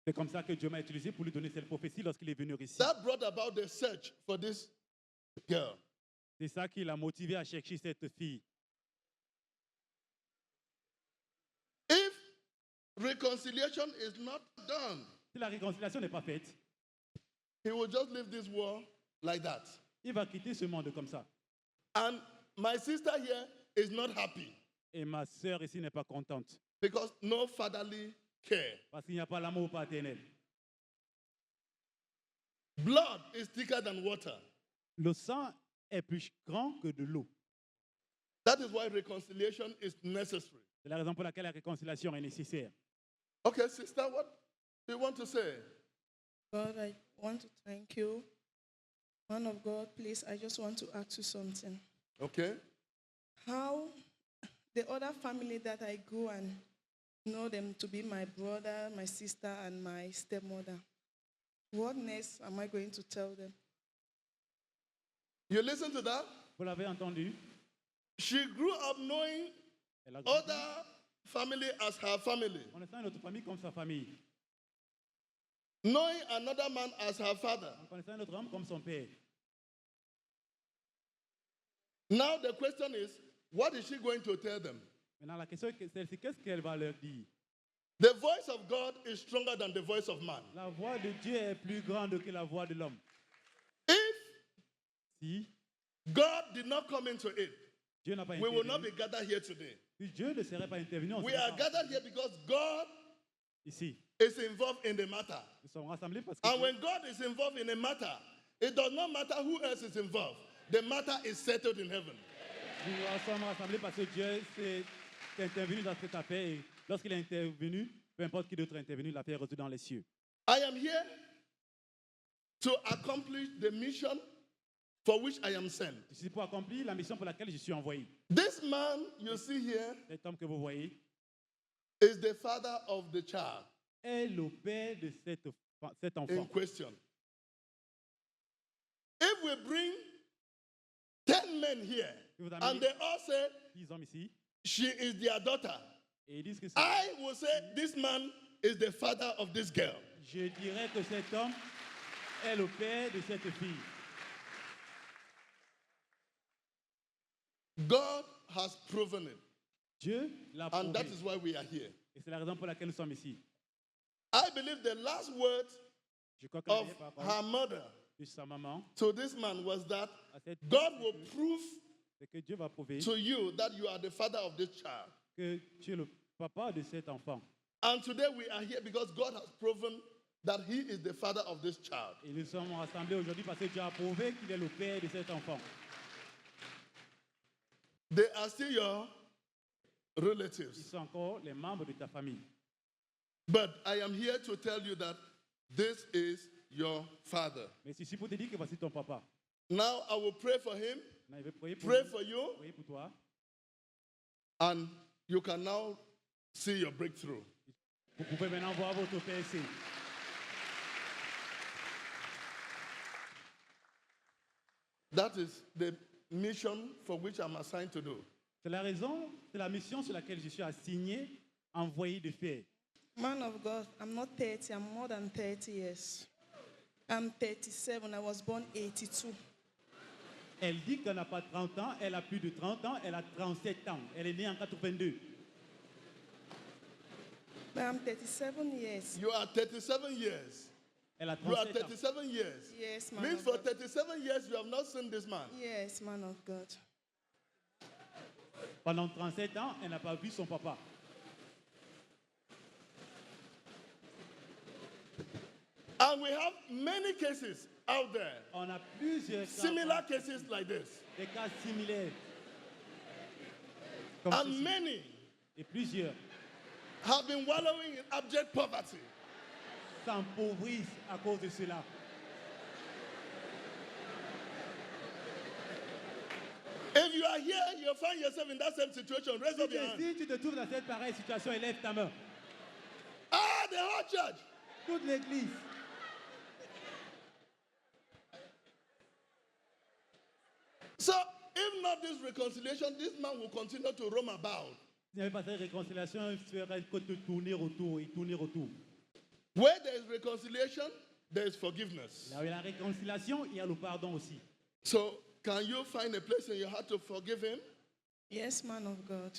D: C'est comme ça que Dieu m'a utilisé pour lui donner cette prophétie lorsqu'il est venu ici.
C: That brought about the search for this girl.
D: C'est ça qui l'a motivé à chercher cette fille.
C: If reconciliation is not done,
D: Si la réconciliation n'est pas faite,
C: he will just leave this world like that.
D: il va quitter ce monde comme ça.
C: And my sister here is not happy
D: Et ma sœur ici n'est pas contente
C: because no fatherly care.
D: parce qu'il n'y a pas l'amour paternel.
C: Blood is thicker than water.
D: Le sang est plus grand que de l'eau.
C: That is why reconciliation is necessary.
D: C'est la raison pour laquelle la réconciliation est nécessaire.
C: Okay, sister, what do you want to say?
F: God, I want to thank you. Man of God, please, I just want to ask you something.
C: Okay.
F: How the other family that I grew and know them to be my brother, my sister, and my stepmother, what next am I going to tell them?
C: You listen to that?
D: Vous l'avez entendu?
C: She grew up knowing
D: Elle a grandi
C: other family as her family,
D: en laissant notre famille comme sa famille,
C: knowing another man as her father.
D: en connaissant notre homme comme son père.
C: Now the question is, what is she going to tell them?
D: Maintenant, la question est celle-ci, qu'est-ce qu'elle va leur dire?
C: The voice of God is stronger than the voice of man.
D: La voix de Dieu est plus grande que la voix de l'homme.
C: If
D: Si
C: God did not come into it,
D: Dieu n'a pas
C: we will not
D: intervenu,
C: be gathered here today.
D: si Dieu ne serait pas intervenu, on
C: We
D: serait
C: are
D: pas
C: gathered here because God
D: ici.
C: is involved in the matter.
D: Nous sommes rassemblés parce que
C: And
D: Dieu-
C: when God is involved in a matter, it does not matter who else is involved. The matter is settled in heaven.
D: nous sommes rassemblés parce que Dieu s'est intervenu dans cette affaire. Et lorsqu'il est intervenu, peu importe qui d'autre est intervenu, l'affaire est reçue dans les cieux.
C: I am here to accomplish the mission for which I am sent.
D: Je suis pour accomplir la mission pour laquelle je suis envoyé.
C: This man you see here
D: Cet homme que vous voyez
C: is the father of the child
D: est le père de cet
C: in
D: enfant.
C: question. If we bring 10 men here
D: Si vous
C: and
D: amenez
C: they all say
D: 10 hommes ici
C: she is their daughter,
D: et ils disent que c'est...
C: I will say this man is the father of this girl.
D: Je dirais que cet homme est le père de cette fille.
C: God has proven it,
D: Dieu l'a
C: and that
D: prouvé.
C: is why we are here.
D: Et c'est la raison pour laquelle nous sommes ici.
C: I believe the last word
D: Je crois que la
C: of
D: dernière parole
C: her mother
D: de sa maman
C: to this man was that
D: à cette
C: God will prove
D: c'est que Dieu va prouver
C: to you that you are the father of this child.
D: que tu es le papa de cet enfant.
C: And today we are here because God has proven that he is the father of this child.
D: Et nous sommes rassemblés aujourd'hui parce que Dieu a prouvé qu'il est le père de cet enfant.
C: They are still your
D: Ils
C: relatives.
D: sont encore les membres de ta famille.
C: But I am here to tell you that this is your father.
D: Mais c'est ici pour te dire que voici ton papa.
C: Now I will pray for him,
D: Maintenant, il veut prier pour
C: pray
D: lui,
C: for you,
D: prier pour toi.
C: and you can now see your breakthrough.
D: Vous pouvez maintenant voir votre PSC.
C: That is the mission for which I'm assigned to do.
D: C'est la raison, c'est la mission sur laquelle je suis assigné, envoyé de faire.
F: Man of God, I'm not 30, I'm more than 30 years. I'm 37, I was born 82.
D: Elle dit qu'elle n'a pas 30 ans, elle a plus de 30 ans, elle a 37 ans. Elle est née en 82.
F: But I'm 37 years.
C: You are 37 years.
D: Elle a
C: You are
D: 37 ans.
C: 37 years.
F: Yes, man
C: Means
F: of
C: for
F: God.
C: 37 years you have not seen this man.
F: Yes, man of God.
D: Pendant 37 ans, elle n'a pas vu son papa.
C: And we have many cases out there,
D: On a plusieurs cas,
C: similar cases like this.
D: des cas similaires. Comme
C: And
D: ceci.
C: many
D: Et plusieurs
C: have been wallowing in abject poverty.
D: s'empauvrissent à cause de cela.
C: If you are here, you find yourself in that same situation, raise up your hand.
D: Si tu te trouves dans cette pareille situation, élève ta main.
C: Ah, the whole church.
D: Toute l'église.
C: So, if not this reconciliation, this man will continue to roam about.
D: S'il n'y avait pas cette réconciliation, il ferait que de tourner autour et tourner autour.
C: Where there is reconciliation, there is forgiveness.
D: Là où il y a la réconciliation, il y a le pardon aussi.
C: So, can you find a place in your heart to forgive him?
F: Yes, man of God.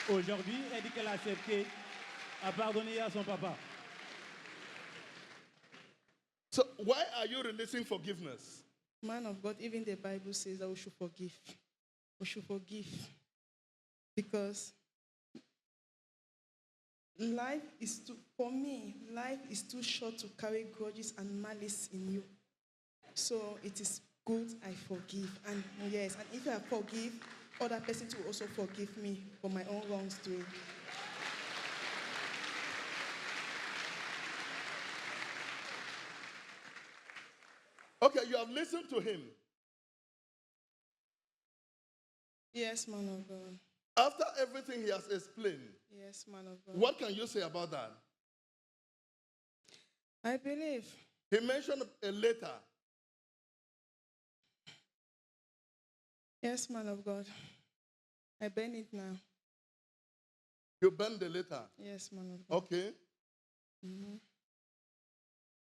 D: Aujourd'hui, elle dit qu'elle a accepté à pardonner à son papa.
C: So, why are you releasing forgiveness?
F: Man of God, even the Bible says that we should forgive. We should forgive. Because life is too, for me, life is too short to carry grudges and malice in you. So it is good I forgive. And yes, and if I forgive, other person will also forgive me for my own wrongs doing.
C: Okay, you have listened to him.
F: Yes, man of God.
C: After everything he has explained,
F: Yes, man of God.
C: what can you say about that?
F: I believe.
C: He mentioned a letter.
F: Yes, man of God. I burn it now.
C: You burned the letter.
F: Yes, man of God.
C: Okay.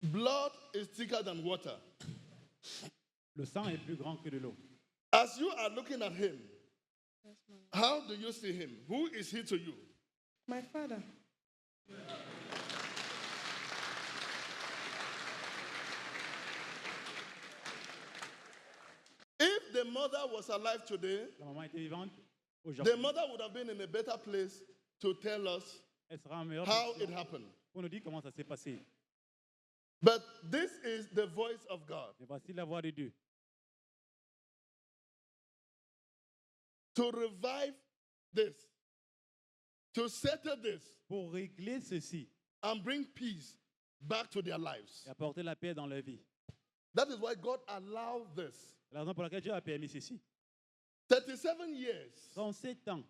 C: Blood is thicker than water.
D: Le sang est plus grand que de l'eau.
C: As you are looking at him,
F: Yes, man.
C: how do you see him? Who is he to you?
F: My father.
C: If the mother was alive today,
D: La maman était vivante.
C: the
D: Aujourd'hui,
C: mother would have been in a better place to tell us
D: elle sera en meilleure
C: how it
D: position
C: happened.
D: pour nous dire comment ça s'est passé.
C: But this is the voice of God
D: Et voici la voix de Dieu.
C: to revive this, to settle this,
D: Pour régler ceci
C: and bring peace back to their lives.
D: et apporter la paix dans leur vie.
C: That is why God allowed this.
D: La raison pour laquelle Dieu a permis ceci.
C: 37 years,
D: 37 ans,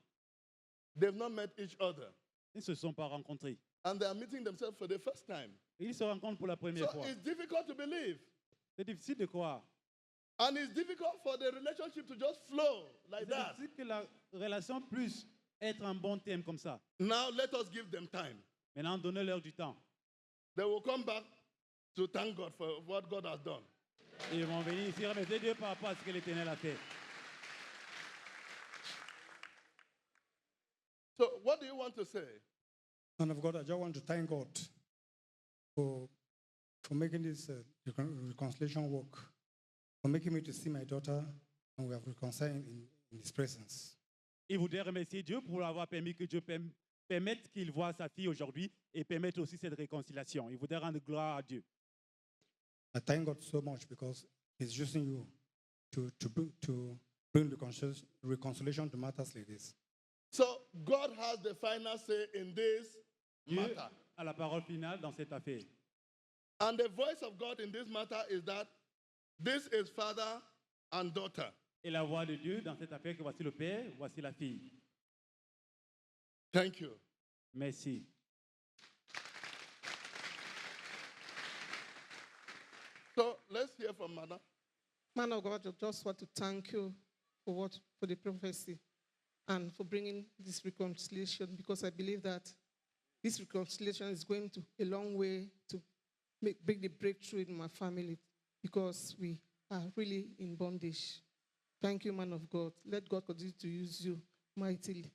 C: they've not met each other.
D: ils ne se sont pas rencontrés.
C: And they are meeting themselves for the first time.
D: Et ils se rencontrent pour la première
C: So
D: fois.
C: it's difficult to believe.
D: C'est difficile de croire.
C: And it's difficult for the relationship to just flow like
D: C'est
C: that.
D: difficile que la relation puisse être un bon thème comme ça.
C: Now let us give them time.
D: Maintenant, donnez-leur du temps.
C: They will come back to thank God for what God has done.
D: Et ils vont venir ici remercier Dieu par rapport à ce que l'Éternel a fait.
C: So what do you want to say?
E: Man of God, I just want to thank God for making this reconciliation work, for making me to see my daughter, and we have reconciled in His presence.
D: Il voudrait remercier Dieu pour avoir permis que Dieu permette qu'il voie sa fille aujourd'hui et permette aussi cette réconciliation. Il voudrait rendre gloire à Dieu.
E: I thank God so much because He's using you to bring reconciliation to matters like this.
C: So God has the final say in this
D: Dieu
C: matter.
D: a la parole finale dans cette affaire.
C: And the voice of God in this matter is that this is father and daughter.
D: Et la voix de Dieu dans cette affaire que voici le père, voici la fille.
C: Thank you.
D: Merci.
C: So let's hear from Madam.
G: Man of God, I just want to thank you for the prophecy and for bringing this reconciliation, because I believe that this reconciliation is going to a long way to bring the breakthrough in my family, because we are really in bondage. Thank you, man of God. Let God continue to use you mightily.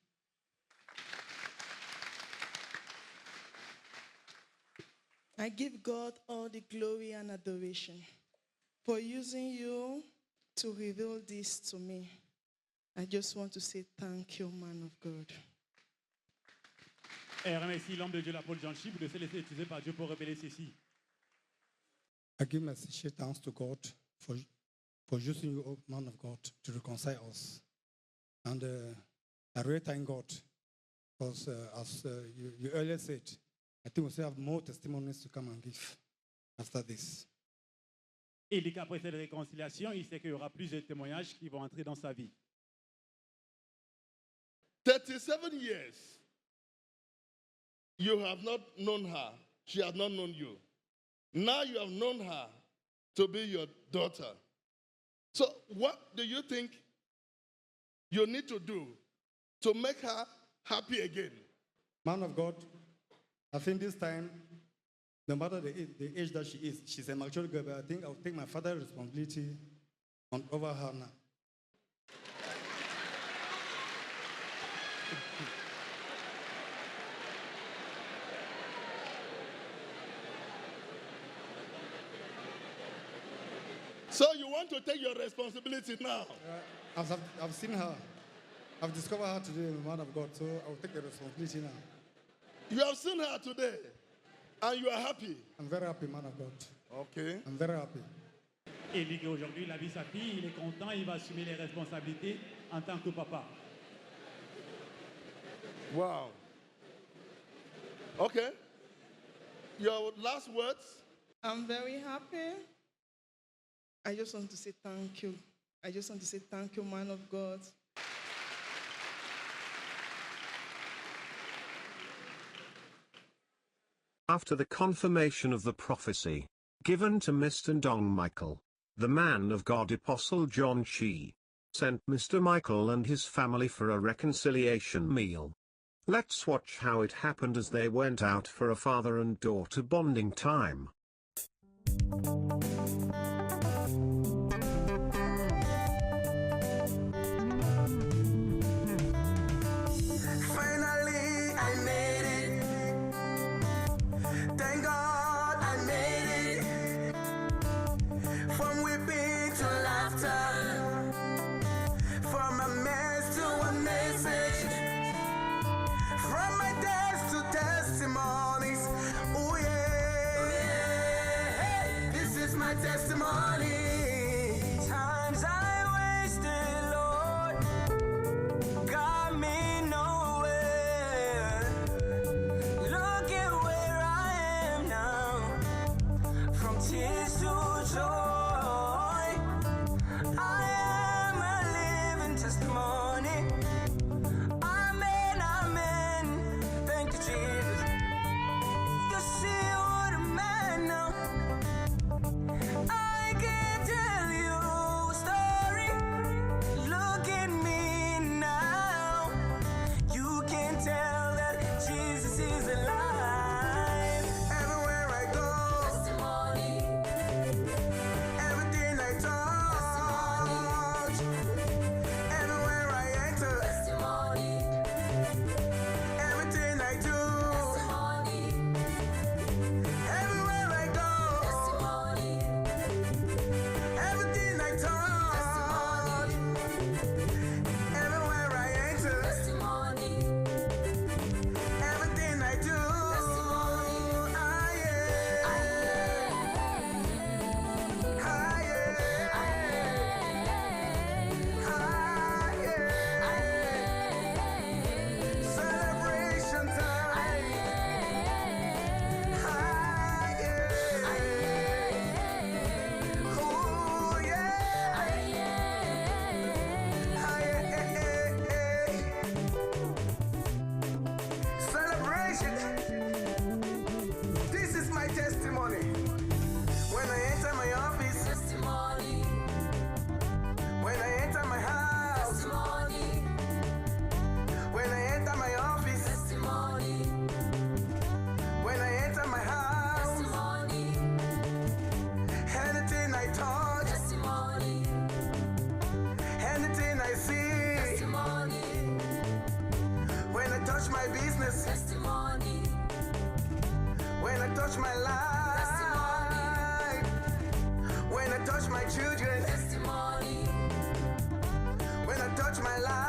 F: I give God all the glory and adoration for using you to reveal this to me. I just want to say thank you, man of God.
D: Et remercie l'homme de Dieu, l'apôtre Jean-Chip, de se laisser utiliser par Dieu pour révéler ceci.
E: I give my sincere thanks to God for using you, man of God, to reconcile us. And I really thank God because, as you earlier said, I think we still have more testimonies to come and give after this.
D: Et il dit qu'après cette réconciliation, il sait qu'il y aura plusieurs témoignages qui vont entrer dans sa vie.
C: 37 years, you have not known her. She has not known you. Now you have known her to be your daughter. So what do you think you need to do to make her happy again?
E: Man of God, I think this time, no matter the age that she is, she's a mature girl, but I think I'll take my father's responsibility over her now.
C: So you want to take your responsibility now?
E: I've seen her. I've discovered her today, the man of God, so I'll take the responsibility now.
C: You have seen her today, and you are happy.
E: I'm very happy, man of God.
C: Okay.
E: I'm very happy.
D: Et il dit qu'aujourd'hui, il a vu sa fille, il est content, il va assumer les responsabilités en tant que papa.
C: Wow. Okay. Your last words?
F: I'm very happy. I just want to say thank you. I just want to say thank you, man of God.
A: After the confirmation of the prophecy given to Mr. Dong Michael, the man of God Apostle John Chi sent Mr. Michael and his family for a reconciliation meal. Let's watch how it happened as they went out for a father and daughter bonding time.
H: Times I wasted, Lord, got me nowhere. Look at where I am now, from tears to joy. I am a living testimony. Amen, amen. Thank you, Jesus. You see what a man now. I can tell you a story. Look at me now. You can tell that Jesus is alive. Everywhere I go, testimony. Everything I touch, everywhere I enter, testimony. Everything I do, testimony. Everywhere I go, testimony. Everything I touch, everywhere I enter, testimony. Everything I do, testimony. Celebration time. Oh celebration. This is my testimony. When I enter my office, testimony. When I enter my house, testimony. When I enter my office, testimony. When I enter my house, testimony. Anything I touch, testimony. Anything I see, testimony. When I touch my business, testimony. When I touch my life, testimony. When I touch my children, testimony. When I touch my life,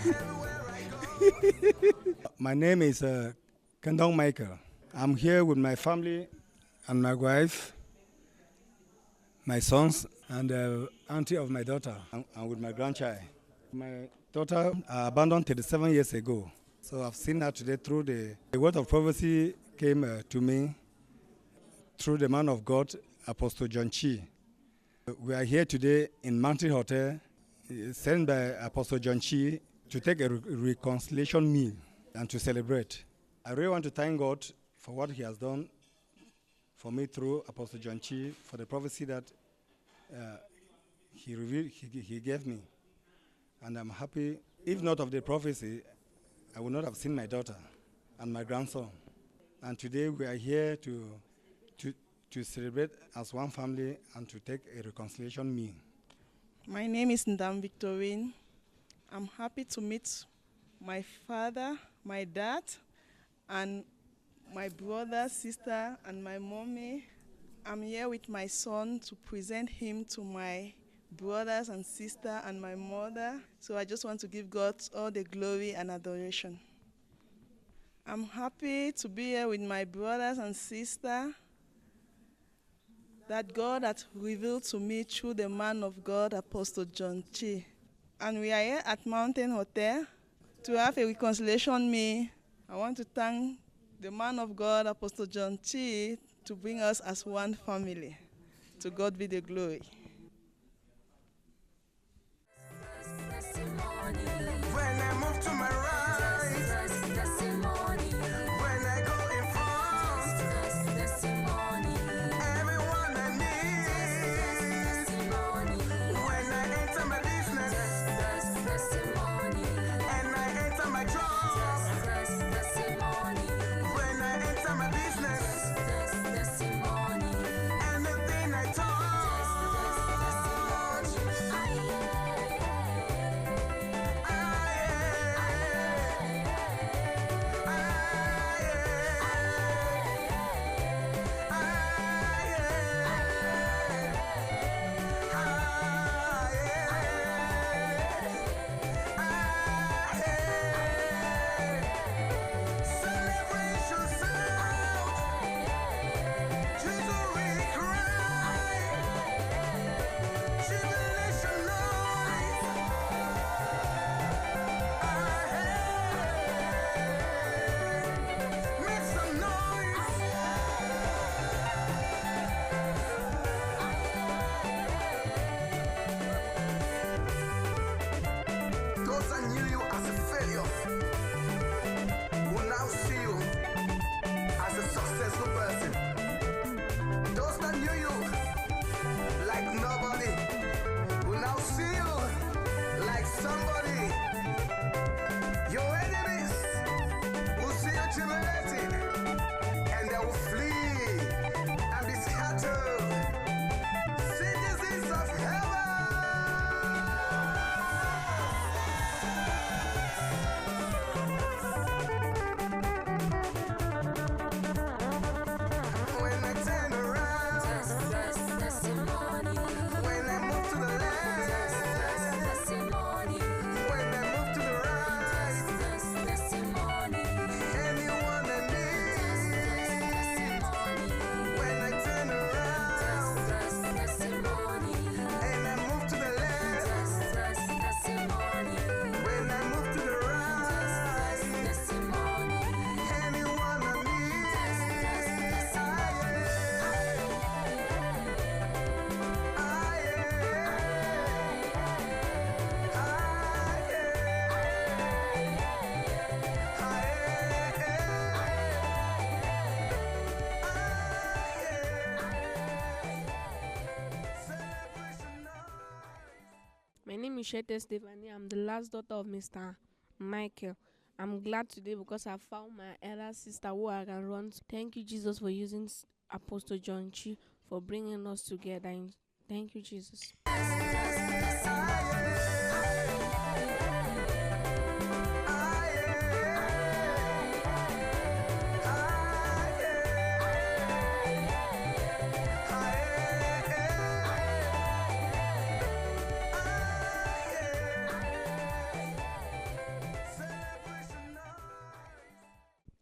H: everywhere I go.
E: My name is Kendong Michael. I'm here with my family and my wife, my sons, and the auntie of my daughter, and with my grandchild. My daughter abandoned 37 years ago. So I've seen her today through the word of prophecy came to me through the man of God, Apostle John Chi. We are here today in Mountain Hotel, sent by Apostle John Chi to take a reconciliation meal and to celebrate. I really want to thank God for what he has done for me through Apostle John Chi, for the prophecy that he gave me. And I'm happy. If not of the prophecy, I would not have seen my daughter and my grandson. And today we are here to celebrate as one family and to take a reconciliation meal.
F: My name is Ndam Victorine. I'm happy to meet my father, my dad, and my brother, sister, and my mommy. I'm here with my son to present him to my brothers and sister and my mother. So I just want to give God all the glory and adoration. I'm happy to be here with my brothers and sister that God has revealed to me through the man of God, Apostle John Chi. And we are here at Mountain Hotel to have a reconciliation meal. I want to thank the man of God, Apostle John Chi, to bring us as one family. To God be the glory.
H: When I move to my right, when I go in front, everyone I need. When I enter my business, and I enter my job, when I enter my business, anything I touch. Those that knew you as a failure will now see you as a successful person. Those that knew you like nobody will now see you like somebody. Your enemies will see you tribulated and they will flee and be scattered. Citizens of heaven. When I turn around, when I move to the left, when I move to the right, anyone I need. When I turn around, and I move to the left, when I move to the right, anyone I need.
I: My name is Shete Stephanie. I'm the last daughter of Mr. Michael. I'm glad today because I found my elder sister who I can run to. Thank you, Jesus, for using Apostle John Chi for bringing us together. Thank you, Jesus.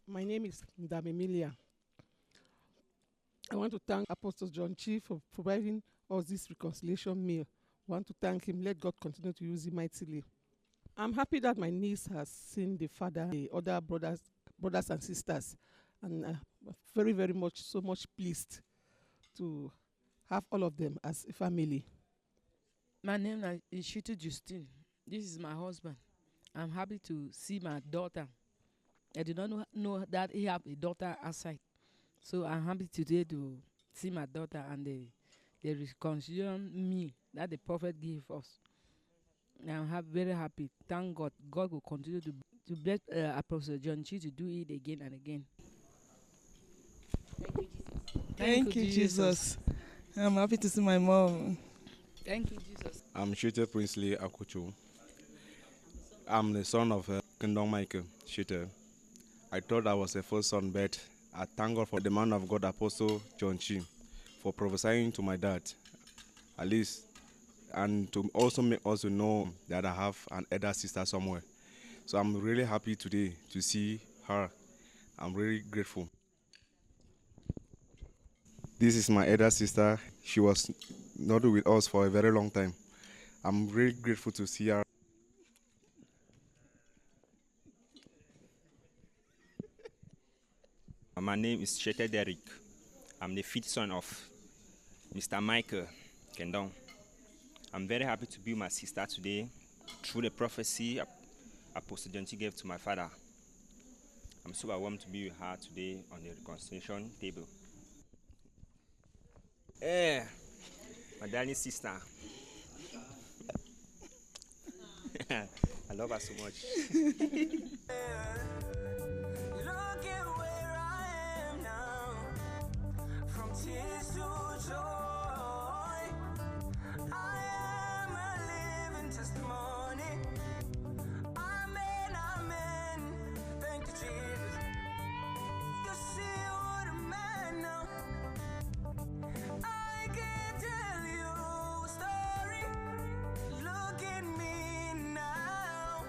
G: My name is Ndam Emilia. I want to thank Apostle John Chi for providing us this reconciliation meal. I want to thank him. Let God continue to use him mightily. I'm happy that my niece has seen the father, the other brothers and sisters, and very, very much, so much pleased. to have all of them as a family.
J: My name is Shitu Justine. This is my husband. I'm happy to see my daughter. I did not know that he have a daughter outside. So I'm happy today to see my daughter, and they reconcile me that the prophet gave us. I'm very happy. Thank God. God will continue to bless Apostle John Chi to do it again and again.
F: Thank you, Jesus. I'm happy to see my mom.
J: Thank you, Jesus.
K: I'm Shooter Princely Akuchu. I'm the son of Kingdom Michael Shooter. I thought I was the first son, but I thank God for the man of God, Apostle John Chi, for prophesying to my dad, at least, and to also make us know that I have an elder sister somewhere. So I'm really happy today to see her. I'm really grateful. This is my elder sister. She was not with us for a very long time. I'm really grateful to see her.
L: My name is Shete Derrick. I'm the fifth son of Mr. Michael Kendong. I'm very happy to be with my sister today through the prophecy Apostle John Chi gave to my father. I'm so warm to be with her today on the reconciliation table. My darling sister. I love her so much.
H: Look at where I am now, from tears to joy. I am a living testimony. Amen. Thank you, Jesus. You see what a man now. I can tell you a story. Look at me now.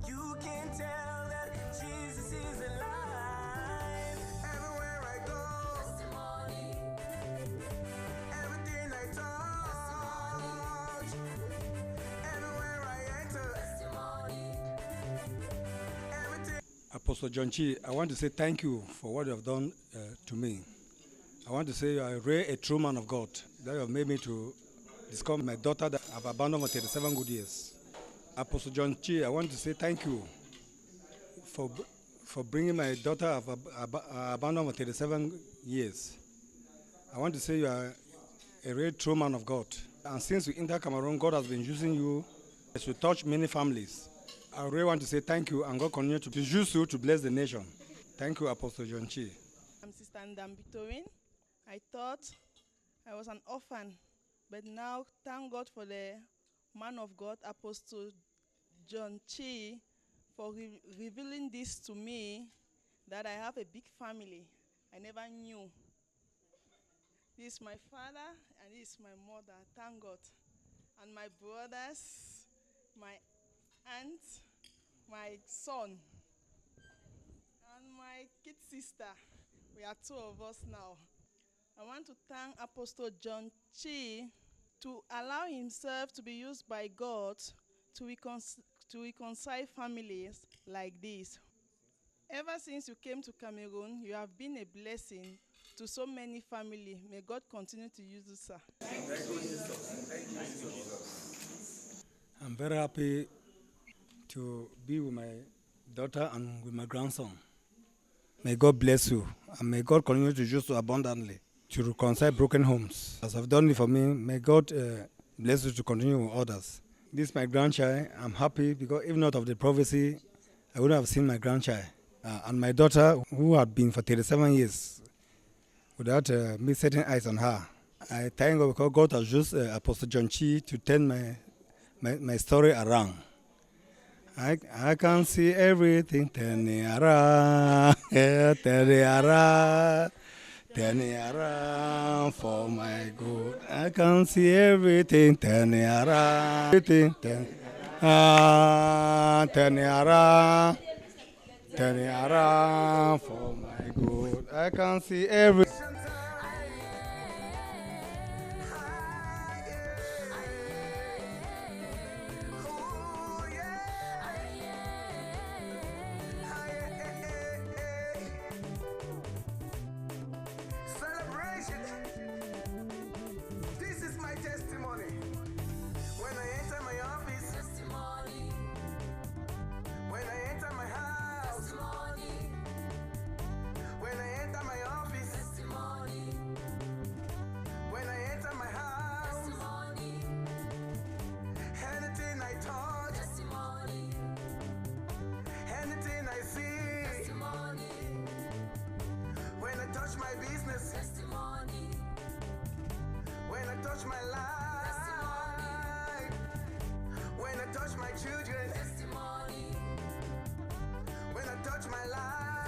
H: You can tell that Jesus is alive. Everywhere I go, testimony. Everything I touch, everywhere I enter, testimony. Everything.
E: Apostle John Chi, I want to say thank you for what you have done to me. I want to say you are really a true man of God, that you have made me to discover my daughter that I've abandoned for 37 good years. Apostle John Chi, I want to say thank you for bringing my daughter I've abandoned for 37 years. I want to say you are a real true man of God. And since we enter Cameroon, God has been using you to touch many families. I really want to say thank you, and God continue to use you to bless the nation. Thank you, Apostle John Chi.
F: I'm Sister Ndam Victorine. I thought I was an orphan, but now thank God for the man of God, Apostle John Chi, for revealing this to me, that I have a big family I never knew. This is my father and this is my mother, thank God. And my brothers, my aunt, my son, and my kid sister. We are two of us now. I want to thank Apostle John Chi to allow himself to be used by God to reconcile families like this. Ever since you came to Cameroon, you have been a blessing to so many families. May God continue to use you, sir.
E: I'm very happy to be with my daughter and with my grandson. May God bless you, and may God continue to use you abundantly to reconcile broken homes. As I've done it for me, may God bless you to continue with others. This is my grandchild. I'm happy because if not of the prophecy, I wouldn't have seen my grandchild. And my daughter, who had been for 37 years without me setting eyes on her. I thank God because God has used Apostle John Chi to turn my story around. I can see everything turning around, turning around for my good. I can see everything turning around, turning around for my good. I can see everything.
H: Celebration. my business. Testimony. When I touch my life. Testimony. When I touch my children. Testimony. When I touch my life.